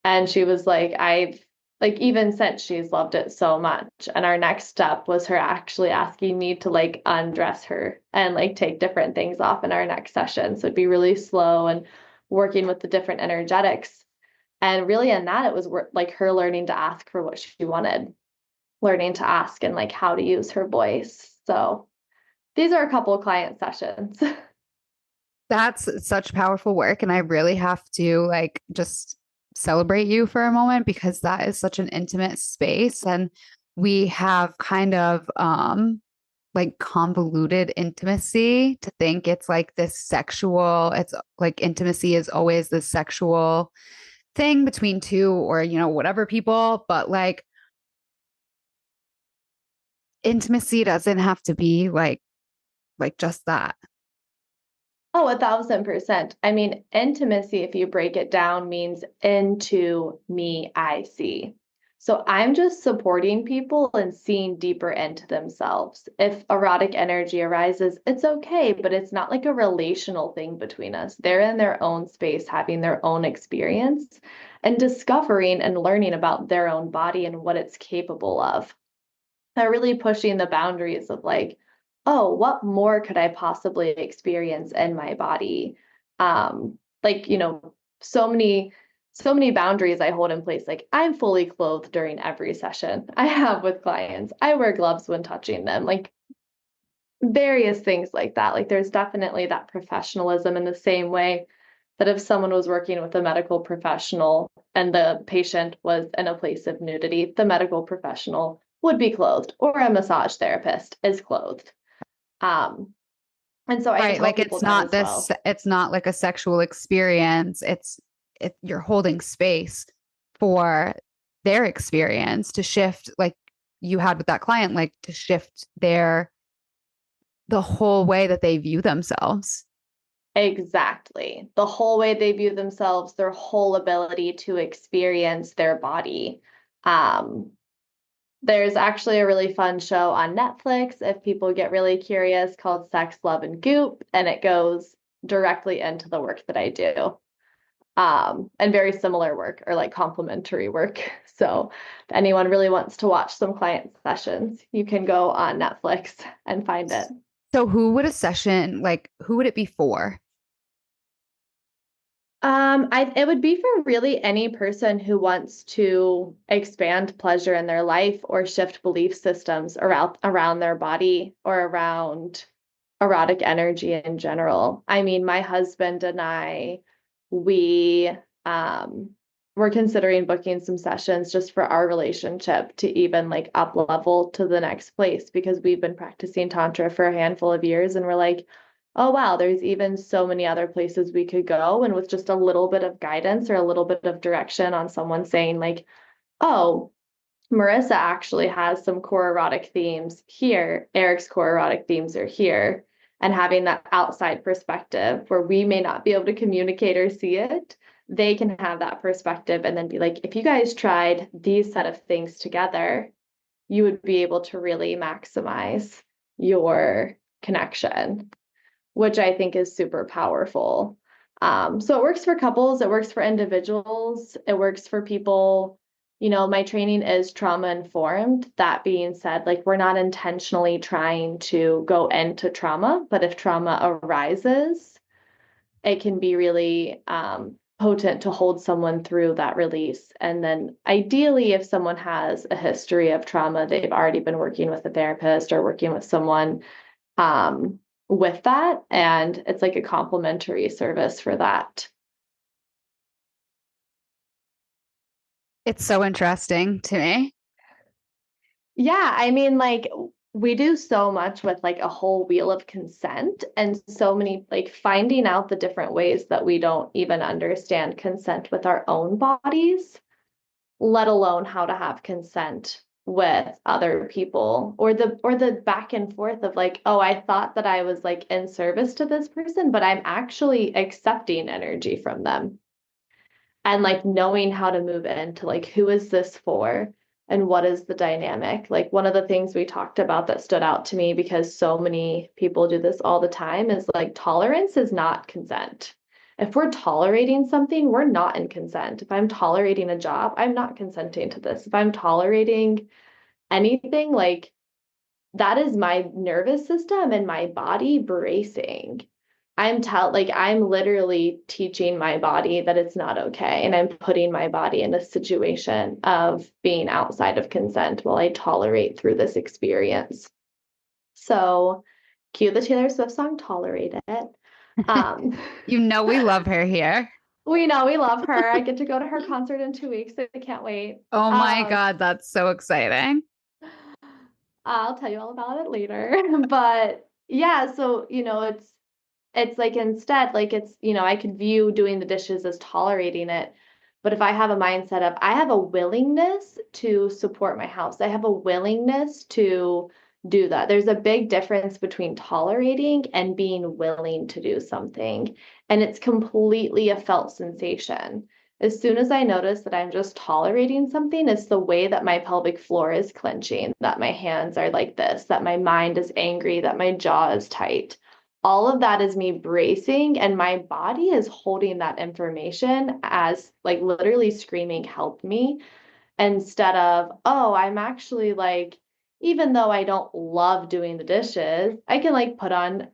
And she was like, I've like, even since she's loved it so much. And our next step was her actually asking me to like undress her and like take different things off in our next session. So it'd be really slow and working with the different energetics. And really in that, it was like her learning to ask for what she wanted, learning to ask and like how to use her voice. So these are a couple of client sessions. That's such powerful work. And I really have to like just celebrate you for a moment because that is such an intimate space. And we have kind of like convoluted intimacy to think it's like this sexual, it's like intimacy is always this sexual thing between two or, you know, whatever people, but like intimacy doesn't have to be like just that. Oh, 1,000%. I mean, intimacy, if you break it down, means into me, I see. So I'm just supporting people and seeing deeper into themselves. If erotic energy arises, it's okay, but it's not like a relational thing between us. They're in their own space, having their own experience and discovering and learning about their own body and what it's capable of. They're really pushing the boundaries of like, oh, what more could I possibly experience in my body? Like, you know, so many boundaries I hold in place. Like I'm fully clothed during every session I have with clients. I wear gloves when touching them, like various things like that. Like there's definitely that professionalism in the same way that if someone was working with a medical professional and the patient was in a place of nudity, the medical professional would be clothed, or a massage therapist is clothed. Um, and so I Right. tell Like people that as well. it's not like a sexual experience. You're holding space for their experience to shift, like you had with that client, like to shift the whole way that they view themselves. Exactly. The whole way they view themselves, their whole ability to experience their body. Um, There's actually a really fun show on Netflix if people get really curious called Sex, Love, and Goop, and it goes directly into the work that I do. And very similar work or like complementary work. So if anyone really wants to watch some client sessions, you can go on Netflix and find it. So who would it be for? It would be for really any person who wants to expand pleasure in their life or shift belief systems around their body or around erotic energy in general. I mean, my husband and I, we we're considering booking some sessions just for our relationship to even like up level to the next place because we've been practicing tantra for a handful of years and we're like, oh wow, there's even so many other places we could go. And with just a little bit of guidance or a little bit of direction on someone saying like, oh, Marissa actually has some core erotic themes here. Eric's core erotic themes are here. And having that outside perspective where we may not be able to communicate or see it, they can have that perspective and then be like, if you guys tried these set of things together, you would be able to really maximize your connection, which I think is super powerful. So it works for couples, it works for individuals, it works for people. You know, my training is trauma informed. That being said, like we're not intentionally trying to go into trauma, but if trauma arises, it can be really potent to hold someone through that release. And then ideally, if someone has a history of trauma, they've already been working with a therapist or working with someone um, with that. And it's like a complimentary service for that. It's so interesting to me. Yeah, I mean, like we do so much with like a whole wheel of consent and so many like finding out the different ways that we don't even understand consent with our own bodies, let alone how to have consent with other people or the back and forth of like, oh, I thought that I was like in service to this person, but I'm actually accepting energy from them. And like knowing how to move into like who is this for and what is the dynamic. Like one of the things we talked about that stood out to me because so many people do this all the time is like tolerance is not consent. If we're tolerating something, we're not in consent. If I'm tolerating a job, I'm not consenting to this. If I'm tolerating anything, like that is my nervous system and my body bracing. I'm literally teaching my body that it's not okay. And I'm putting my body in a situation of being outside of consent while I tolerate through this experience. So cue the Taylor Swift song, Tolerate It. Um, You know, we love her here. we know we love her. I get to go to her concert in 2 weeks. I can't wait. Oh my God, that's so exciting. I'll tell you all about it later. But yeah, so it's like instead, like I could view doing the dishes as tolerating it. But if I have a mindset of I have a willingness to support my house, I have a willingness to do that. There's a big difference between tolerating and being willing to do something. And it's completely a felt sensation. As soon as I notice that I'm just tolerating something, it's the way that my pelvic floor is clenching, that my hands are like this, that my mind is angry, that my jaw is tight. All of that is me bracing, and my body is holding that information as like literally screaming, help me, instead of, oh, I'm actually like, even though I don't love doing the dishes, I can like put on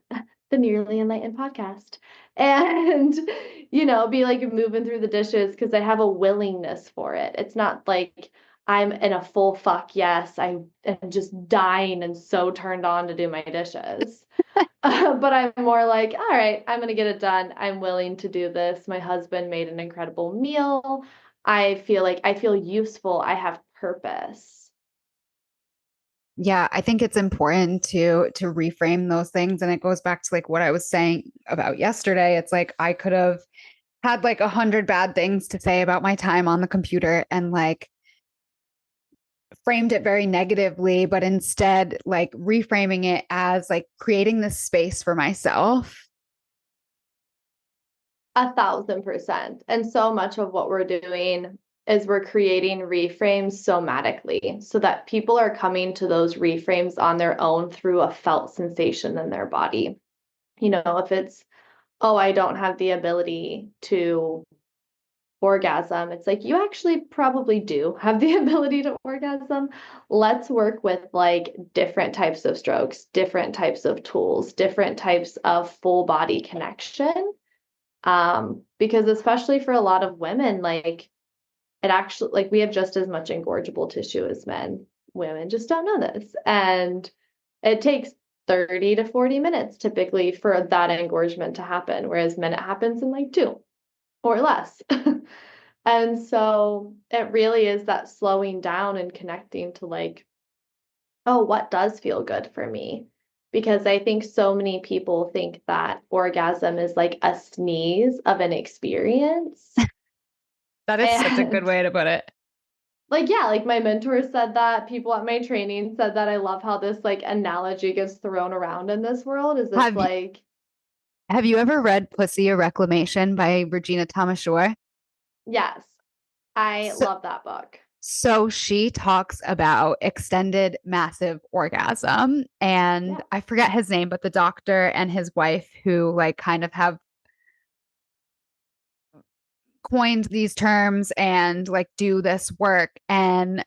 the Nearly Enlightened podcast and, be like moving through the dishes because I have a willingness for it. It's not like I'm in a full fuck yes, I am just dying and so turned on to do my dishes. But I'm more like, all right, I'm going to get it done. I'm willing to do this. My husband made an incredible meal. I feel like I feel useful. I have purpose. Yeah, I think it's important to reframe those things. And it goes back to like what I was saying about yesterday. It's like I could have had like 100 bad things to say about my time on the computer and like framed it very negatively, but instead like reframing it as like creating this space for myself. 1,000%. And so much of what we're doing is we're creating reframes somatically so that people are coming to those reframes on their own through a felt sensation in their body. If it's, oh, I don't have the ability to orgasm, it's like you actually probably do have the ability to orgasm. Let's work with like different types of strokes, different types of tools, different types of full body connection. Because especially for a lot of women, like it actually, like we have just as much engorgeable tissue as men. Women just don't know this. And it takes 30 to 40 minutes typically for that engorgement to happen, whereas men, it happens in like 2 or less. And so it really is that slowing down and connecting to like, oh, what does feel good for me? Because I think so many people think that orgasm is like a sneeze of an experience. That is such a good And way to put it. like, yeah, like my mentor said that, people at my training said that. I love how this like analogy gets thrown around in this world. Is it's Have you, like, have you ever read Pussy a Reclamation by Regina Thomas Shore? yes, I So, love that book. so she talks about extended massive orgasm. And Yeah. I forget his name, but the doctor and his wife who like kind of have coined these terms and like do this work. And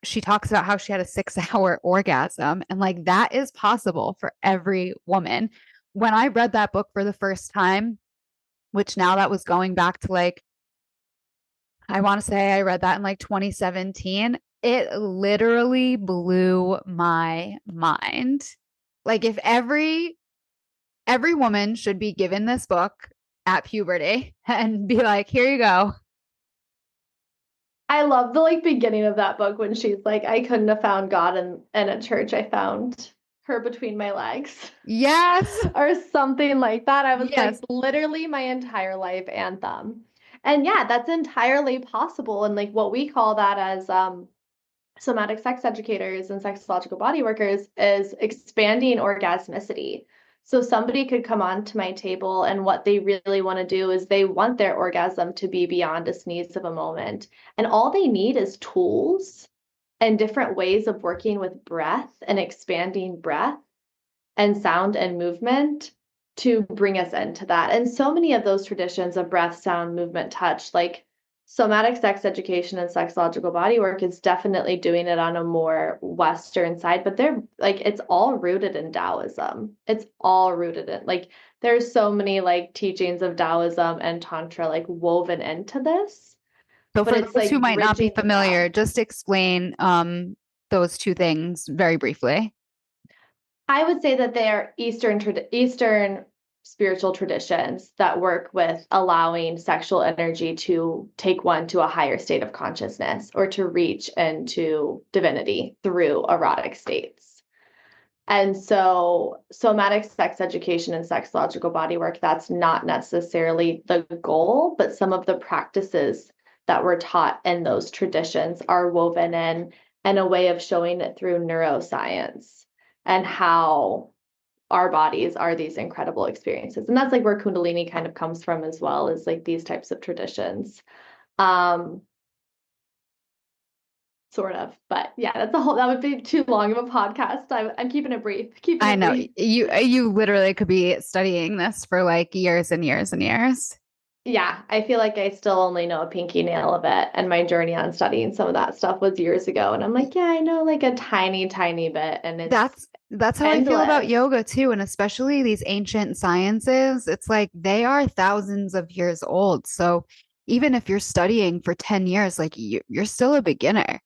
she talks about how she had a 6 hour orgasm. And like that is possible for every woman. When I read that book for the first time, which now that was going back to like, I want to say I read that in like 2017. It literally blew my mind. Like if every woman should be given this book at puberty and be like, here you go. I love the like beginning of that book when she's like, I couldn't have found God in a church. I found her between my legs Yes. or something like that. I was like, Yes. literally my entire life anthem. And yeah, that's entirely possible. And like what we call that as somatic sex educators and sexological body workers is expanding orgasmicity. So somebody could come onto my table and what they really want to do is they want their orgasm to be beyond a sneeze of a moment. And all they need is tools and different ways of working with breath and expanding breath and sound and movement to bring us into that. And so many of those traditions of breath, sound, movement, touch, like somatic sex education and sexological bodywork is definitely doing it on a more Western side, but they're like, it's all rooted in Taoism. It's all rooted in like, there's so many like teachings of Taoism and Tantra like woven into this, So but for it's those like who might not be bridging the familiar, gap. just explain those two things very briefly. I would say that they are Eastern spiritual traditions that work with allowing sexual energy to take one to a higher state of consciousness or to reach into divinity through erotic states. And so somatic sex education and sexological bodywork, that's not necessarily the goal, but some of the practices that were taught in those traditions are woven in and a way of showing it through neuroscience and how our bodies are these incredible experiences. And that's like where Kundalini kind of comes from as well, is like these types of traditions. Um, Sort of. But yeah, that would be too long of a podcast. I'm keeping it brief, keeping I it know brief. you literally could be studying this for like years and years and years. Yeah, I feel like I still only know a pinky nail of it. And my journey on studying some of that stuff was years ago. And I'm like, yeah, I know like a tiny, tiny bit, and it's That's how I feel about endless. yoga too, and especially these ancient sciences. It's like they are thousands of years old. So even if you're studying for 10 years, like you're still a beginner.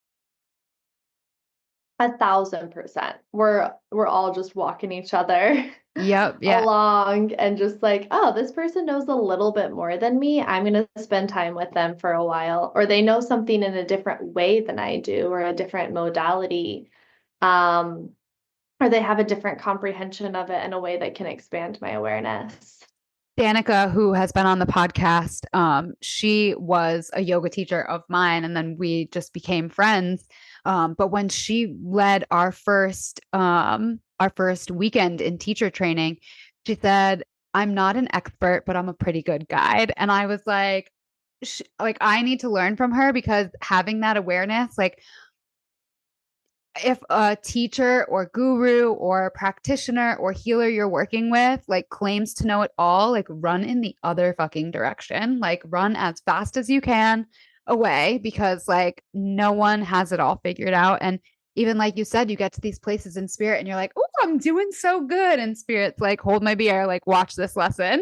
1,000%. We're all just walking each other Yep, yeah. along and just like, oh, this person knows a little bit more than me. I'm going to spend time with them for a while. Or they know something in a different way than I do, or a different modality. Um, or they have a different comprehension of it in a way that can expand my awareness. Danica, who has been on the podcast, she was a yoga teacher of mine, and then we just became friends. But when she led our first weekend in teacher training, she said, "I'm not an expert, but I'm a pretty good guide." And I was like I need to learn from her because having that awareness, like if a teacher or guru or practitioner or healer you're working with like claims to know it all, like run in the other fucking direction. Like run as fast as you can away because like no one has it all figured out. And even like you said, you get to these places in spirit and you're like, oh, I'm doing so good. And spirit's like, hold my beer, like watch this lesson.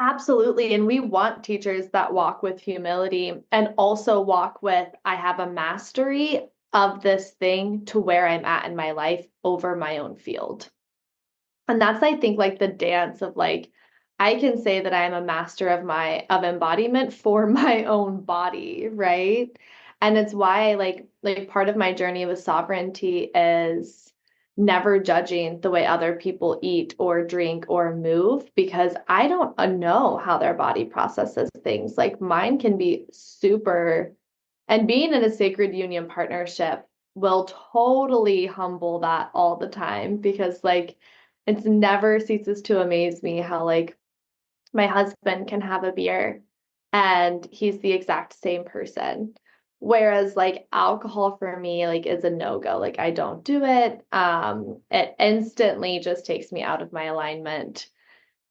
Absolutely. And we want teachers that walk with humility and also walk with, I have a mastery of this thing to where I'm at in my life over my own field. And that's, I think, like the dance of like, I can say that I am a master of embodiment for my own body, right? And it's why like part of my journey with sovereignty is never judging the way other people eat or drink or move because I don't know how their body processes things. Like mine can be super, and being in a sacred union partnership will totally humble that all the time because like it's never ceases to amaze me how like my husband can have a beer and he's the exact same person. Whereas like alcohol for me like is a no-go. Like I don't do it. It instantly just takes me out of my alignment.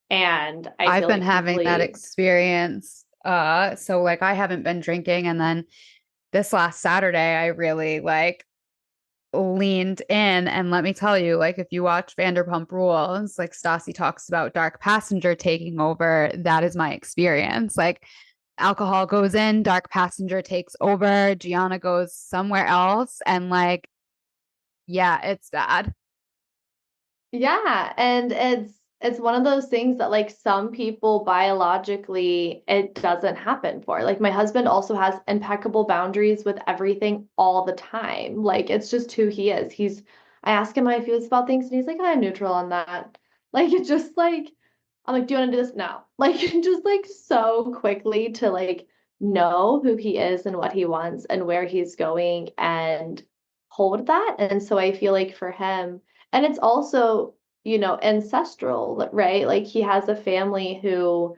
And I I've feel been like having that deeply. experience. So like I haven't been drinking, and then this last Saturday I really like leaned in. And let me tell you, like if you watch Vanderpump Rules, like Stassi talks about dark passenger taking over, that is my experience. Like alcohol goes in, dark passenger takes over, Gianna goes somewhere else, and like yeah, it's bad. Yeah, and it's one of those things that like some people biologically it doesn't happen for. Like my husband also has impeccable boundaries with everything all the time. Like it's just who he is. I ask him how he feels about things and he's like, I'm neutral on that. Like it's just like I'm like, do you want to do this? No. Like just like so quickly to like know who he is and what he wants and where he's going and hold that. And so I feel like for him, and it's also, ancestral, right? Like he has a family who,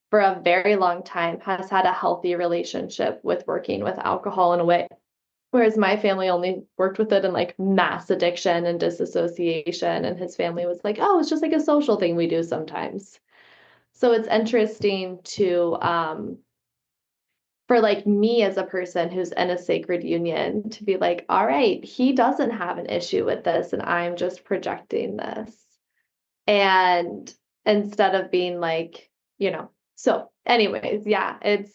for a very long time, has had a healthy relationship with working with alcohol in a way. Whereas my family only worked with it in like mass addiction and disassociation. And his family was like, oh, it's just like a social thing we do sometimes. So it's interesting to for like me as a person who's in a sacred union to be like, all right, he doesn't have an issue with this and I'm just projecting this. And instead of being like, so anyways, yeah, it's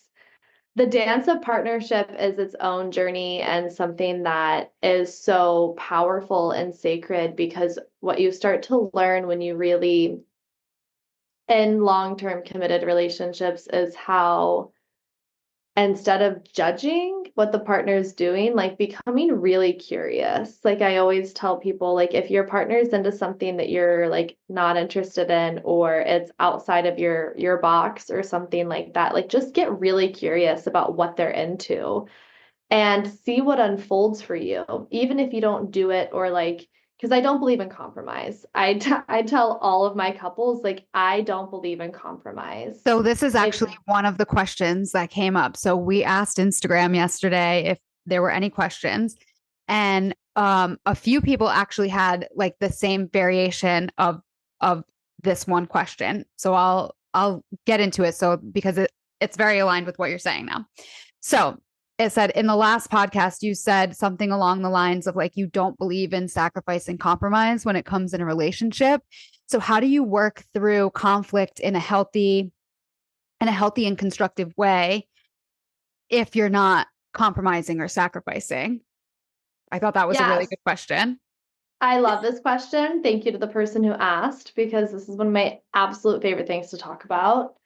the dance of partnership is its own journey and something that is so powerful and sacred because what you start to learn when you really in long-term committed relationships is how instead of judging what the partner is doing, like becoming really curious. Like I always tell people, like if your partner's into something that you're like not interested in, or it's outside of your box or something like that, like just get really curious about what they're into and see what unfolds for you, even if you don't do it or like, because I don't believe in compromise. I tell all of my couples, like, I don't believe in compromise. So this is If actually one of the questions that came up. So we asked Instagram yesterday if there were any questions, and a few people actually had like the same variation of this one question. So I'll get into it. So because it's very aligned with what you're saying now. So it said in the last podcast, you said something along the lines of like, you don't believe in sacrifice and compromise when it comes in a relationship. So how do you work through conflict in a healthy and constructive way if you're not compromising or sacrificing? I thought that was a really yes, good question. I love this question. Thank you to the person who asked because this is one of my absolute favorite things to talk about.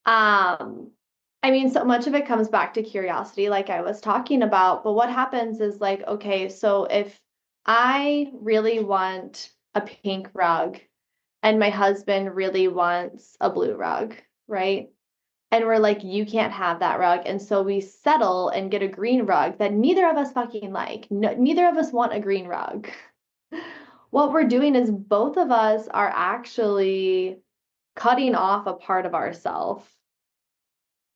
Um, I mean, so much of it comes back to curiosity, like I was talking about. But what happens is like, okay, so if I really want a pink rug and my husband really wants a blue rug, right? And we're like, you can't have that rug. And so we settle and get a green rug that neither of us fucking like. No, neither of us want a green rug. What we're doing is both of us are actually cutting off a part of ourselves.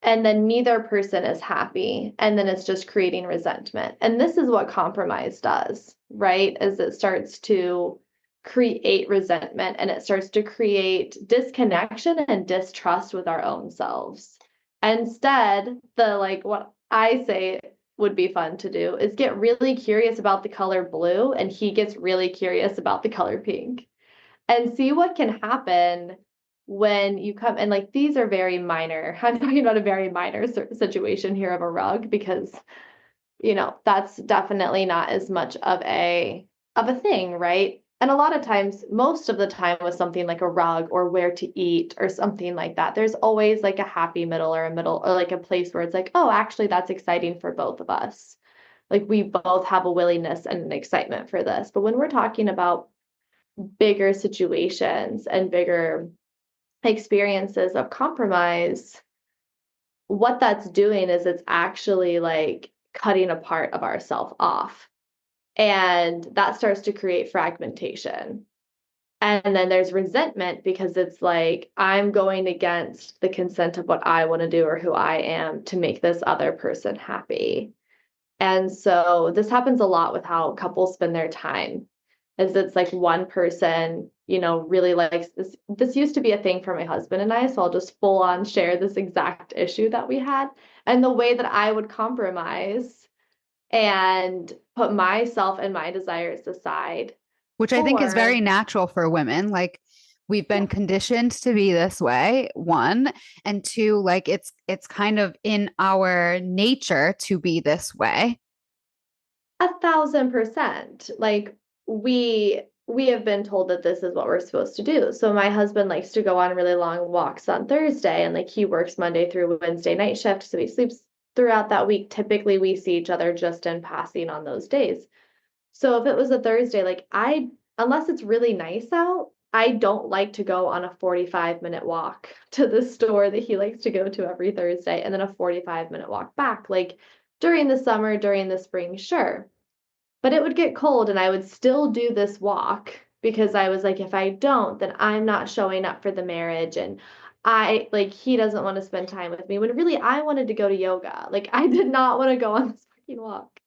And then neither person is happy. And then it's just creating resentment. And this is what compromise does, right? Is it starts to create resentment and it starts to create disconnection and distrust with our own selves. Instead, the like what I say would be fun to do is get really curious about the color blue and he gets really curious about the color pink and see what can happen when you come and like these are very minor. I'm talking about a very minor situation here of a rug because that's definitely not as much of a thing, right? And a lot of times, most of the time with something like a rug or where to eat or something like that, there's always like a happy middle or a middle or like a place where it's like, oh, actually that's exciting for both of us. Like we both have a willingness and an excitement for this. But when we're talking about bigger situations and bigger experiences of compromise, what that's doing is it's actually like cutting a part of ourself off. And that starts to create fragmentation. And then there's resentment because it's like, I'm going against the consent of what I want to do or who I am to make this other person happy. And so this happens a lot with how couples spend their time. Is it's like one person, really likes this. This used to be a thing for my husband and I, so I'll just full on share this exact issue that we had and the way that I would compromise and put myself and my desires aside Which I think is for, very natural for women. Like we've been yeah, conditioned to be this way, one, and two, like it's kind of in our nature to be this way. 1,000%. Like we have been told that this is what we're supposed to do. So my husband likes to go on really long walks on Thursday and like he works Monday through Wednesday night shift, so he sleeps throughout that week. Typically we see each other just in passing on those days. So if it was a Thursday, like unless it's really nice out, I don't like to go on a 45-minute walk to the store that he likes to go to every Thursday and then a 45-minute walk back. Like during the summer, during the spring, sure. But it would get cold and I would still do this walk because I was like, if I don't, then I'm not showing up for the marriage. And I like, he doesn't want to spend time with me when really I wanted to go to yoga. Like, I did not want to go on this fucking walk.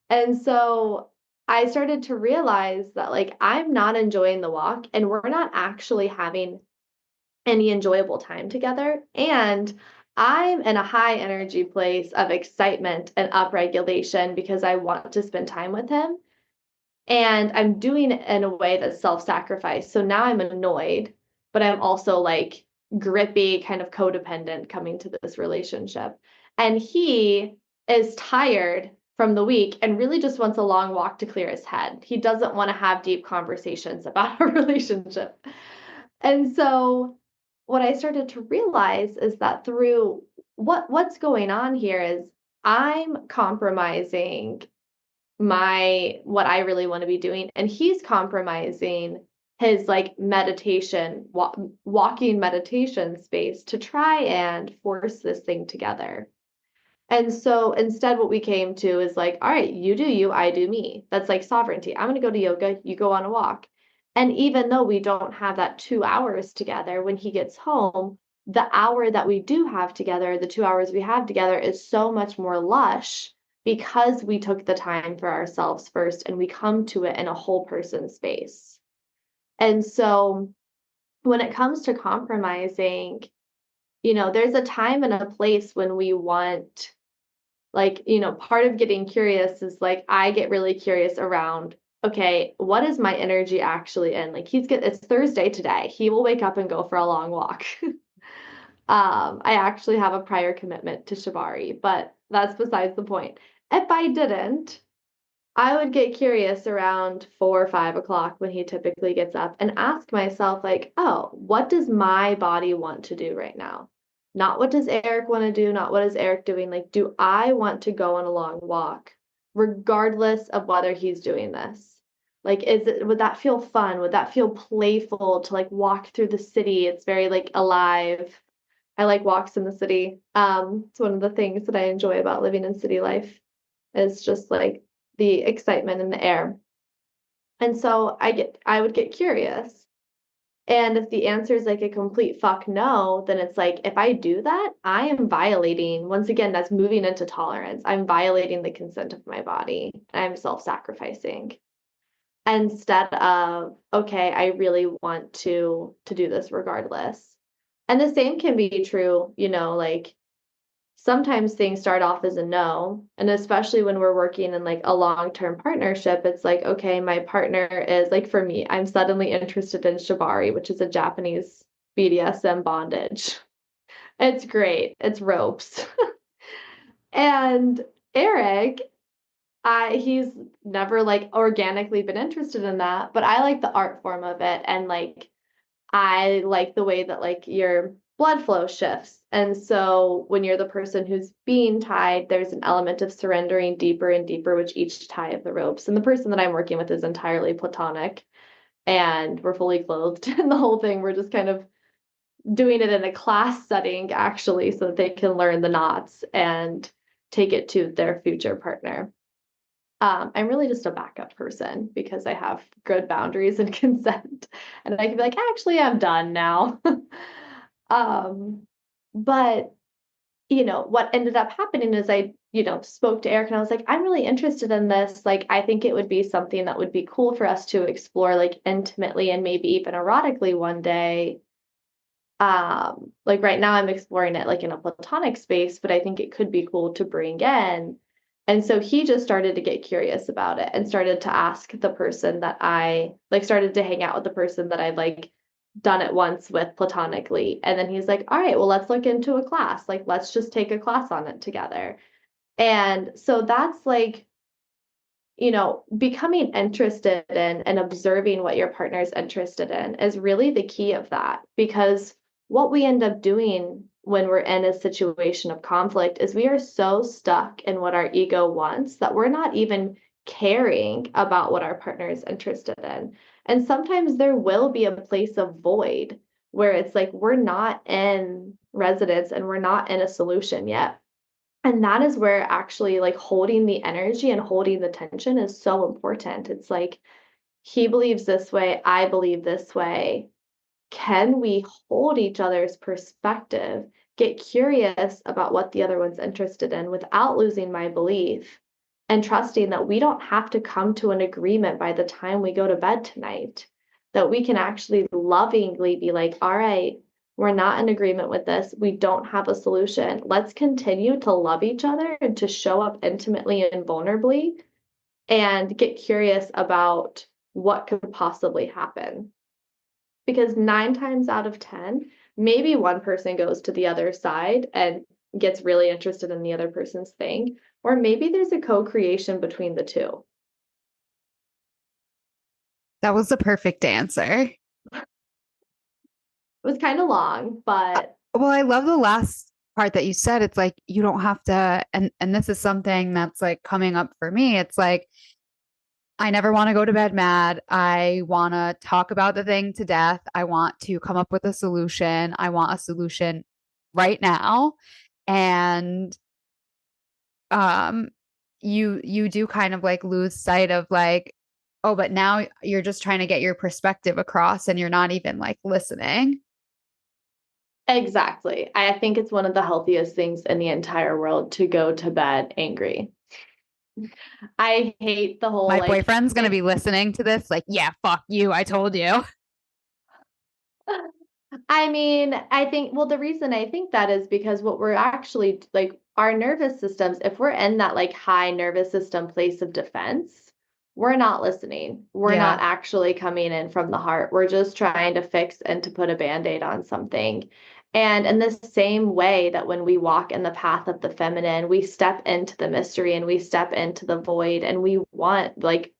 And so I started to realize that, like, I'm not enjoying the walk and we're not actually having any enjoyable time together. And I'm in a high energy place of excitement and upregulation because I want to spend time with him. And I'm doing it in a way that's self-sacrifice. So now I'm annoyed, but I'm also like grippy, kind of codependent coming to this relationship. And he is tired from the week and really just wants a long walk to clear his head. He doesn't want to have deep conversations about a relationship. And so what I started to realize is that through what's going on here is I'm compromising what I really want to be doing, and he's compromising his like walking meditation space to try and force this thing together. And so instead, what we came to is like, all right, you do you, I do me. That's like sovereignty. I'm going to go to yoga, you go on a walk. And even though we don't have that 2 hours together, when he gets home, the hour that we do have together, the 2 hours we have together, is so much more lush because we took the time for ourselves first and we come to it in a whole person space. And so when it comes to compromising, there's a time and a place when we want, like, part of getting curious is like I get really curious around, okay, what is my energy actually in? Like it's Thursday today. He will wake up and go for a long walk. I actually have a prior commitment to Shibari, but that's besides the point. If I didn't, I would get curious around 4 or 5 o'clock when he typically gets up and ask myself, like, oh, what does my body want to do right now? Not what does Eric want to do, not what is Eric doing. Like, do I want to go on a long walk, regardless of whether he's doing this? Like, would that feel fun? Would that feel playful to like walk through the city? It's very like alive. I like walks in the city. It's one of the things that I enjoy about living in city life is just like the excitement in the air. And so I would get curious. And if the answer is like a complete fuck no, then it's like, if I do that, I am violating, once again, that's moving into tolerance. I'm violating the consent of my body. I'm self-sacrificing. Instead of, okay, I really want to do this regardless. And the same can be true, like sometimes things start off as a no. And especially when we're working in like a long-term partnership, it's like, okay, my partner is like, for me, I'm suddenly interested in Shibari, which is a Japanese BDSM bondage. It's great. It's ropes. And Eric, he's never like organically been interested in that, but I like the art form of it. And like, I like the way that like your blood flow shifts. And so when you're the person who's being tied, there's an element of surrendering deeper and deeper with each tie of the ropes. And the person that I'm working with is entirely platonic and we're fully clothed in the whole thing. We're just kind of doing it in a class setting actually so that they can learn the knots and take it to their future partner. I'm really just a backup person because I have good boundaries and consent. And I can be like, actually, I'm done now. But what ended up happening is I, spoke to Eric and I was like, I'm really interested in this. Like, I think it would be something that would be cool for us to explore like intimately and maybe even erotically one day. Like right now I'm exploring it like in a platonic space, but I think it could be cool to bring in. And so he just started to get curious about it and started to ask the person that I like started to hang out with the person that I'd like done it once with platonically. And then he's like, all right, well, let's look into a class. Like, let's just take a class on it together. And so that's like, becoming interested in and observing what your partner is interested in is really the key of that. Because what we end up doing when we're in a situation of conflict is we are so stuck in what our ego wants that we're not even caring about what our partner is interested in. And sometimes there will be a place of void where it's like we're not in residence and we're not in a solution yet. And that is where actually like holding the energy and holding the tension is so important. It's like he believes this way, I believe this way. Can we hold each other's perspective, get curious about what the other one's interested in without losing my belief, and trusting that we don't have to come to an agreement by the time we go to bed tonight, that we can actually lovingly be like, all right, We're not in agreement with this. We don't have a solution. Let's continue to love each other and to show up intimately and vulnerably and get curious about what could possibly happen. Because 9 times out of 10, maybe one person goes to the other side and gets really interested in the other person's thing, or maybe there's a co-creation between the two. That was the perfect answer. It was kind of long, but Well, I love the last part that you said. It's like you don't have to, and this is something that's like coming up for me. It's like I never want to go to bed mad. I want to talk about the thing to death. I want to come up with a solution. I want a solution right now. And um you do kind of like lose sight of like, oh, but now you're just trying to get your perspective across and you're not even like listening. exactly. I think it's one of the healthiest things in the entire world to go to bed angry. I hate the whole My like boyfriend's going to be listening to this like, yeah, fuck you. I told you. I mean, I think, well, the reason I think that is because what we're actually like our nervous systems, if we're in that like high nervous system place of defense, we're not listening. We're Yeah. not actually coming in from the heart. We're just trying to fix and to put a band-aid on something. And in the same way that when we walk in the path of the feminine, we step into the mystery and we step into the void and we want like,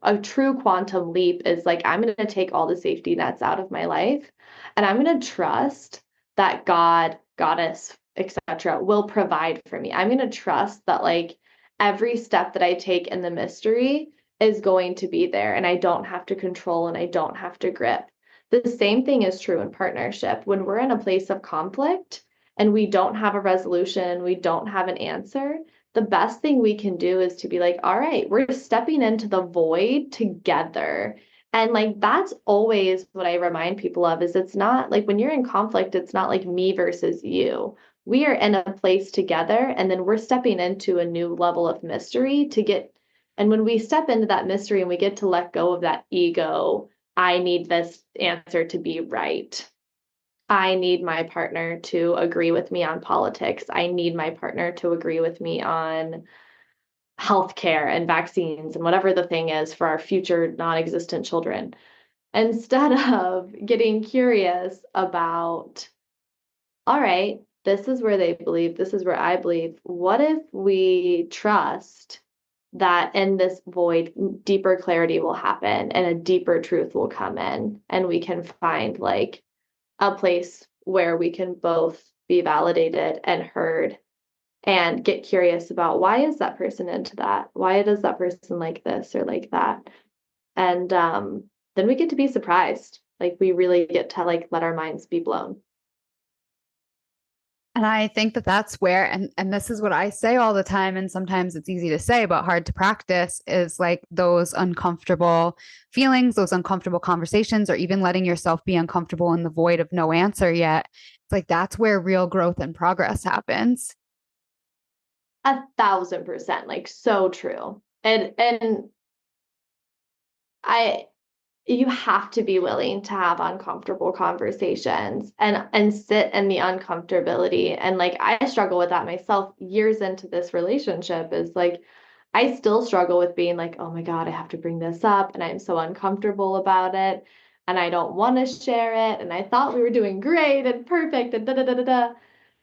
a true quantum leap is like, I'm going to take all the safety nets out of my life and I'm going to trust that God, goddess, etc., will provide for me. I'm going to trust that like every step that I take in the mystery is going to be there and I don't have to control and I don't have to grip. The same thing is true in partnership. When we're in a place of conflict and we don't have a resolution, we don't have an answer, the best thing we can do is to be like, all right, we're stepping into the void together. And like that's always what I remind people of is it's not like when you're in conflict, it's not like me versus you. We are in a place together and then we're stepping into a new level of mystery to get and when we step into that mystery and we get to let go of that ego, I need this answer to be right. I need my partner to agree with me on politics. I need my partner to agree with me on healthcare and vaccines and whatever the thing is for our future non-existent children instead of getting curious about, all right, this is where they believe, this is where I believe. What if we trust that in this void, deeper clarity will happen and a deeper truth will come in, and we can find like a place where we can both be validated and heard and get curious about why is that person into that? Why does that person like this or like that? And then we get to be surprised. Like we really get to like let our minds be blown. And I think that that's where, and this is what I say all the time, and sometimes it's easy to say, but hard to practice, is like those uncomfortable feelings, those uncomfortable conversations, or even letting yourself be uncomfortable in the void of no answer yet. It's like that's where real growth and progress happens. 1,000%, like so true. And I you have to be willing to have uncomfortable conversations and sit in the uncomfortability. And like I struggle with that myself years into this relationship is like I still struggle with being like, oh my God, I have to bring this up and I'm so uncomfortable about it and I don't want to share it. And I thought we were doing great and perfect and da da da da da.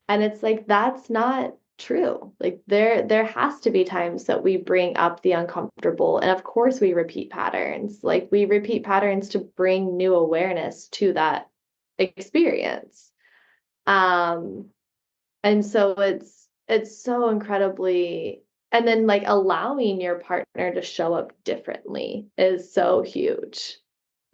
And it's like that's not true. Like there has to be times that we bring up the uncomfortable. And of course we repeat patterns. Like we repeat patterns to bring new awareness to that experience. Um and so it's so incredibly and then like allowing your partner to show up differently is so huge.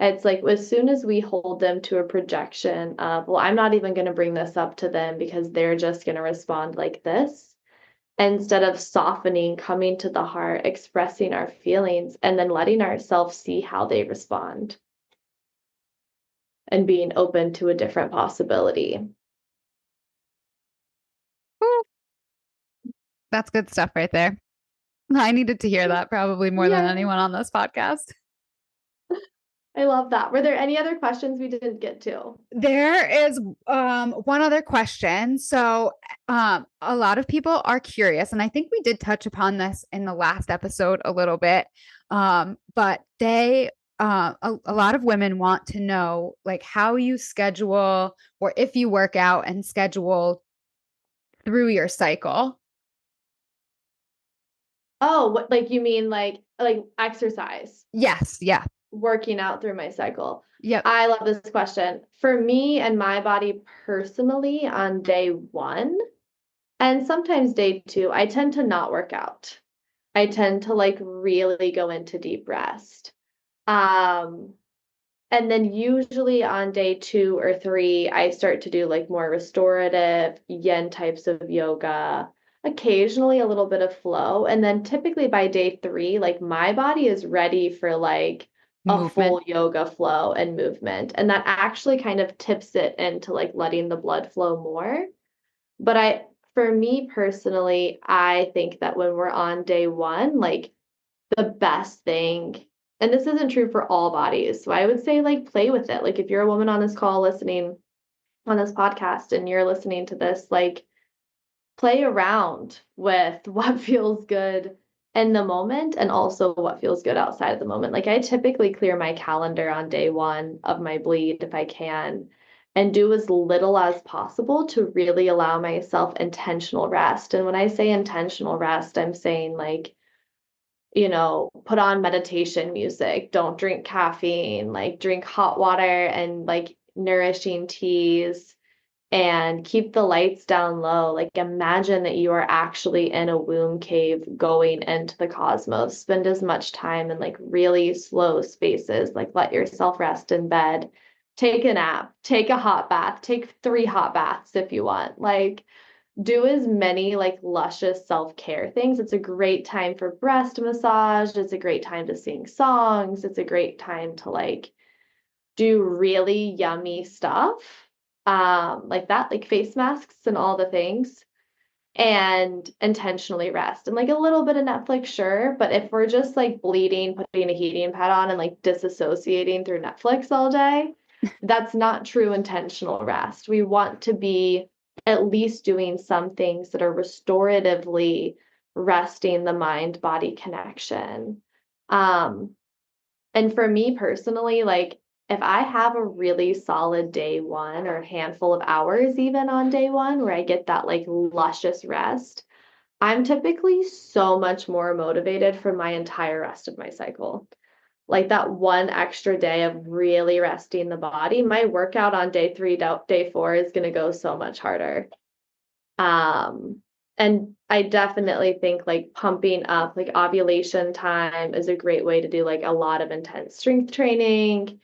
It's like as soon as we hold them to a projection of, well, I'm not even going to bring this up to them because they're just going to respond like this, instead of softening, coming to the heart, expressing our feelings, and then letting ourselves see how they respond and being open to a different possibility. Ooh, that's good stuff right there. I needed to hear that probably more than Yeah. anyone on this podcast. I love that. Were there any other questions we didn't get to? There is one other question. So a lot of people are curious, and I think we did touch upon this in the last episode a little bit. But a lot of women want to know like how you schedule or if you work out and schedule through your cycle. Oh, what, like you mean like exercise, Yes, yeah. working out through my cycle? Yep. I love this question. For me and my body personally, on day one and sometimes day two, I tend to not work out. I tend to like really go into deep rest. Um, and then usually on day two or three, I start to do like more restorative yin types of yoga, occasionally a little bit of flow. And then typically by day three, like my body is ready for like a Movement. full yoga flow and movement. And that actually kind of tips it into like letting the blood flow more. But for me personally, I think that when we're on day one, like the best thing, and this isn't true for all bodies. So I would say like play with it. Like if you're a woman on this call listening on this podcast and you're listening to this, like play around with what feels good in the moment and also what feels good outside of the moment. Like I typically clear my calendar on day one of my bleed if I can and do as little as possible to really allow myself intentional rest. And when I say intentional rest, I'm saying like put on meditation music, don't drink caffeine, like drink hot water and like nourishing teas and keep the lights down low. Like imagine that you are actually in a womb cave going into the cosmos. Spend as much time in like really slow spaces, like let yourself rest in bed. Take a nap, take a hot bath, take 3 hot baths if you want. Like do as many like luscious self-care things. It's a great time for breast massage. It's a great time to sing songs. It's a great time to like do really yummy stuff. Like that, like face masks and all the things, and intentionally rest. And like a little bit of Netflix, sure, but if we're just like bleeding, putting a heating pad on and like disassociating through Netflix all day, that's not true intentional rest. We want to be at least doing some things that are restoratively resting the mind body connection. Um, and for me personally, like if I have a really solid day one or a handful of hours even on day one where I get that like luscious rest, I'm typically so much more motivated for my entire rest of my cycle. Like that one extra day of really resting the body, my workout on day three, day four is going to go so much harder. Um, and I definitely think like pumping up, like ovulation time is a great way to do like a lot of intense strength training,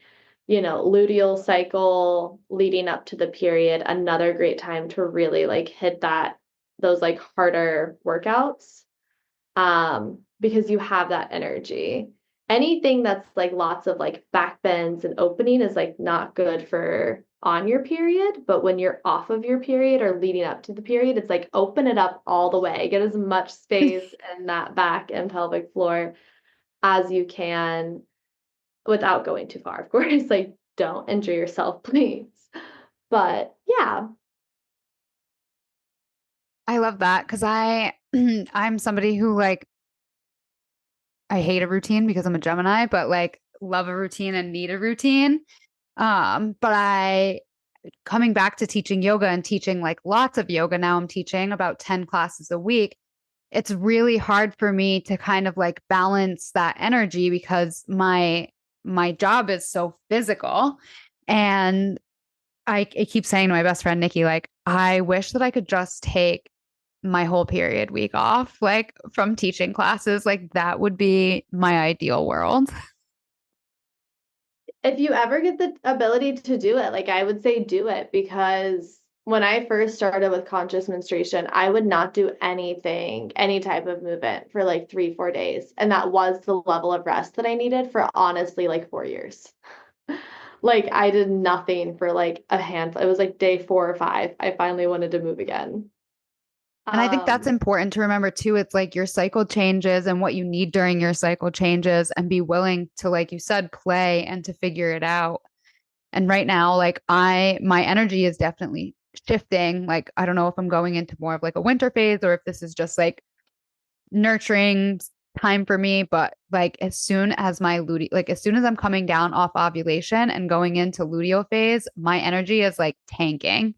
luteal cycle leading up to the period, another great time to really like hit those like harder workouts, because you have that energy. Anything that's like lots of like back bends and opening is like not good for on your period, but when you're off of your period or leading up to the period, it's like open it up all the way. Get as much space in that back and pelvic floor as you can without going too far. Of course, like don't injure yourself, please. But yeah. I love that because I'm somebody who like I hate a routine because I'm a Gemini, but like love a routine and need a routine. But I coming back to teaching yoga and teaching like lots of yoga now, I'm teaching about 10 classes a week. It's really hard for me to kind of like balance that energy because my job is so physical. And I keep saying to my best friend Nikki, like, I wish that I could just take my whole period week off, like from teaching classes. Like that would be my ideal world. If you ever get the ability to do it, like I would say do it, because when I first started with conscious menstruation, I would not do anything, any type of movement for like 3, 4 days. And that was the level of rest that I needed for honestly like 4 years. Like I did nothing for like a handful. It was like day 4 or 5. I finally wanted to move again. And I think that's Um, important to remember too. It's like your cycle changes and what you need during your cycle changes, and be willing to, like you said, play and to figure it out. And right now, like my energy is definitely shifting. Like, I don't know if I'm going into more of like a winter phase or if this is just like nurturing time for me. But like as soon as my luteal, like as soon as I'm coming down off ovulation and going into luteal phase, my energy is like tanking.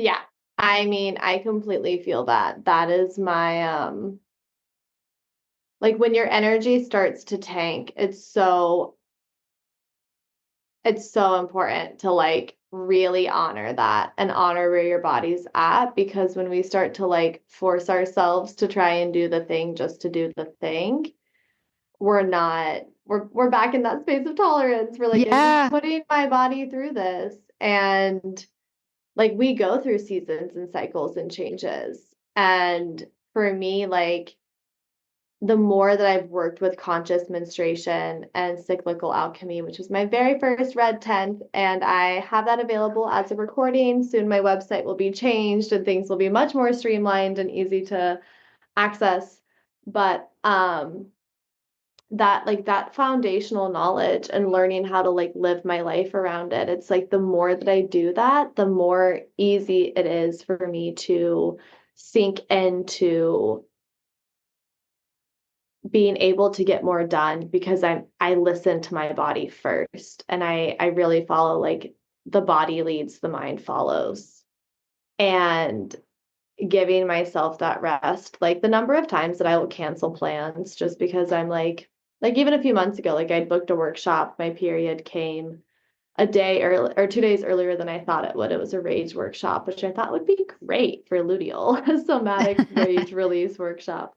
yeah. I mean, I completely feel that. That is my like when your energy starts to tank, it's so important to like really honor that and honor where your body's at, because when we start to like force ourselves to try and do the thing just to do the thing, we're back in that space of tolerance. We're like, I'm just Yeah. putting my body through this. And like we go through seasons and cycles and changes. And for me, like the more that I've worked with conscious menstruation and cyclical alchemy, which was my very first Red 10th, and I have that available as a recording. Soon my website will be changed and things will be much more streamlined and easy to access. But that like that foundational knowledge and learning how to like live my life around it, it's like the more that I do that, the more easy it is for me to sink into being able to get more done, because I listen to my body first, and I really follow like the body leads, the mind follows. And giving myself that rest, like the number of times that I will cancel plans just because I'm like even a few months ago, like I'd booked a workshop, my period came a day early or 2 days earlier than I thought it would. It was a rage workshop, which I thought would be great for luteal somatic rage release workshop.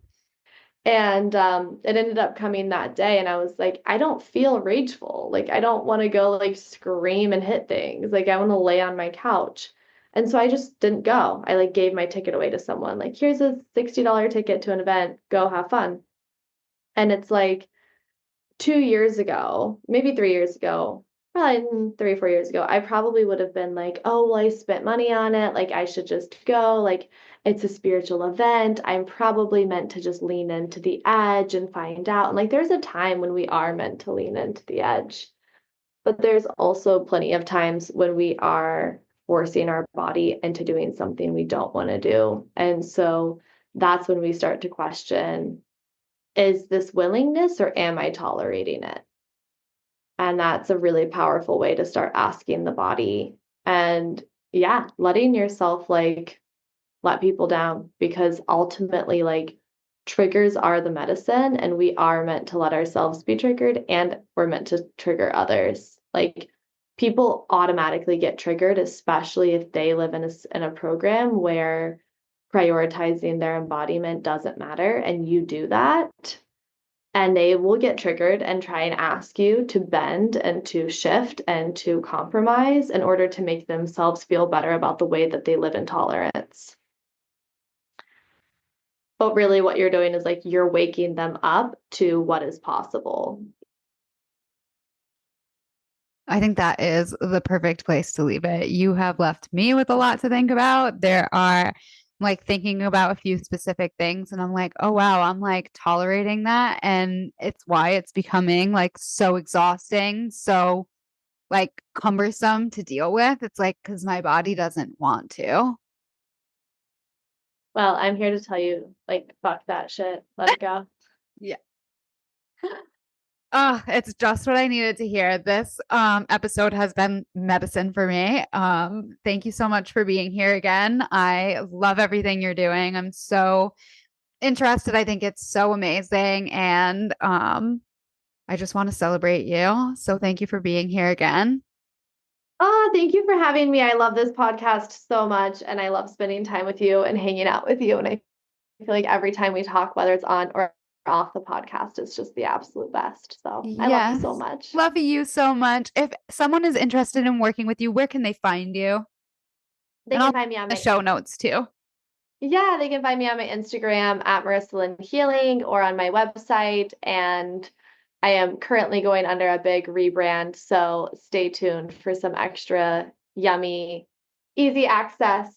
And it ended up coming that day, and I was like, I don't feel rageful. Like I don't want to go like scream and hit things. Like I want to lay on my couch. And so I just didn't go. I like gave my ticket away to someone. Like, here's a $60 ticket to an event. Go have fun. And it's like 2 years ago, maybe 3 years ago, probably 3 or 4 years ago, I probably would have been like, oh, well, I spent money on it. Like, I should just go. Like, it's a spiritual event. I'm probably meant to just lean into the edge and find out. And like, there's a time when we are meant to lean into the edge, but there's also plenty of times when we are forcing our body into doing something we don't want to do. And so that's when we start to question, is this willingness or am I tolerating it? And that's a really powerful way to start asking the body. And yeah, letting yourself like let people down, because ultimately, like, triggers are the medicine, and we are meant to let ourselves be triggered and we're meant to trigger others. Like, people automatically get triggered, especially if they live in a program where prioritizing their embodiment doesn't matter and you do that, and they will get triggered and try and ask you to bend and to shift and to compromise in order to make themselves feel better about the way that they live in tolerance. But really, what you're doing is like you're waking them up to what is possible. I think that is the perfect place to leave it. You have left me with a lot to think about. There are like thinking about a few specific things, and I'm like, oh wow, I'm like tolerating that. And it's why it's becoming like so exhausting, so like cumbersome to deal with. It's like because my body doesn't want to. Well, I'm here to tell you, like, fuck that shit. Let it go. Yeah. Oh, it's just what I needed to hear. This episode has been medicine for me. Thank you so much for being here again. I love everything you're doing. I'm so interested. I think it's so amazing. And I just want to celebrate you. So thank you for being here again. Oh, thank you for having me. I love this podcast so much, and I love spending time with you and hanging out with you. And I feel like every time we talk, whether it's on or off the podcast, it's just the absolute best. So I love you so Yes. much. Love you so much. If someone is interested in working with you, where can they find you? They And I'll can put find me on the my show notes too. Yeah, they can find me on my Instagram at Marissa Lynn Healing or on my website. And I am currently going under a big rebrand, so stay tuned for some extra yummy, easy access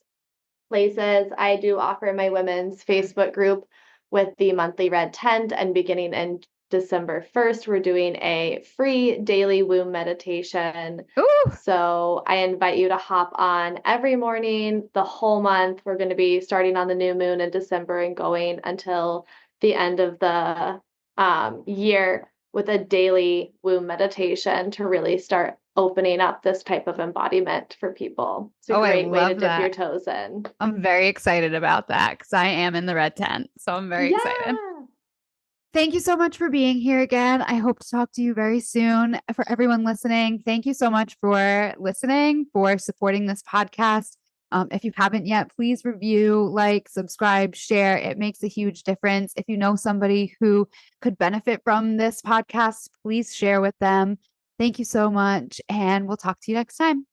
places. I do offer my women's Facebook group with the monthly red tent, and beginning in December 1st, we're doing a free daily womb meditation. Ooh, So I invite you to hop on every morning, the whole month. We're going to be starting on the new moon in December and going until the end of the year with a daily womb meditation to really start opening up this type of embodiment for people. It's a oh, I great way to love dip your that. toes in. I'm very excited about that because I am in the red tent. So I'm very excited. Yeah. Thank you so much for being here again. I hope to talk to you very soon. For everyone listening, thank you so much for listening, for supporting this podcast. If you haven't yet, please review, like, subscribe, share. It makes a huge difference. If you know somebody who could benefit from this podcast, please share with them. Thank you so much, and we'll talk to you next time.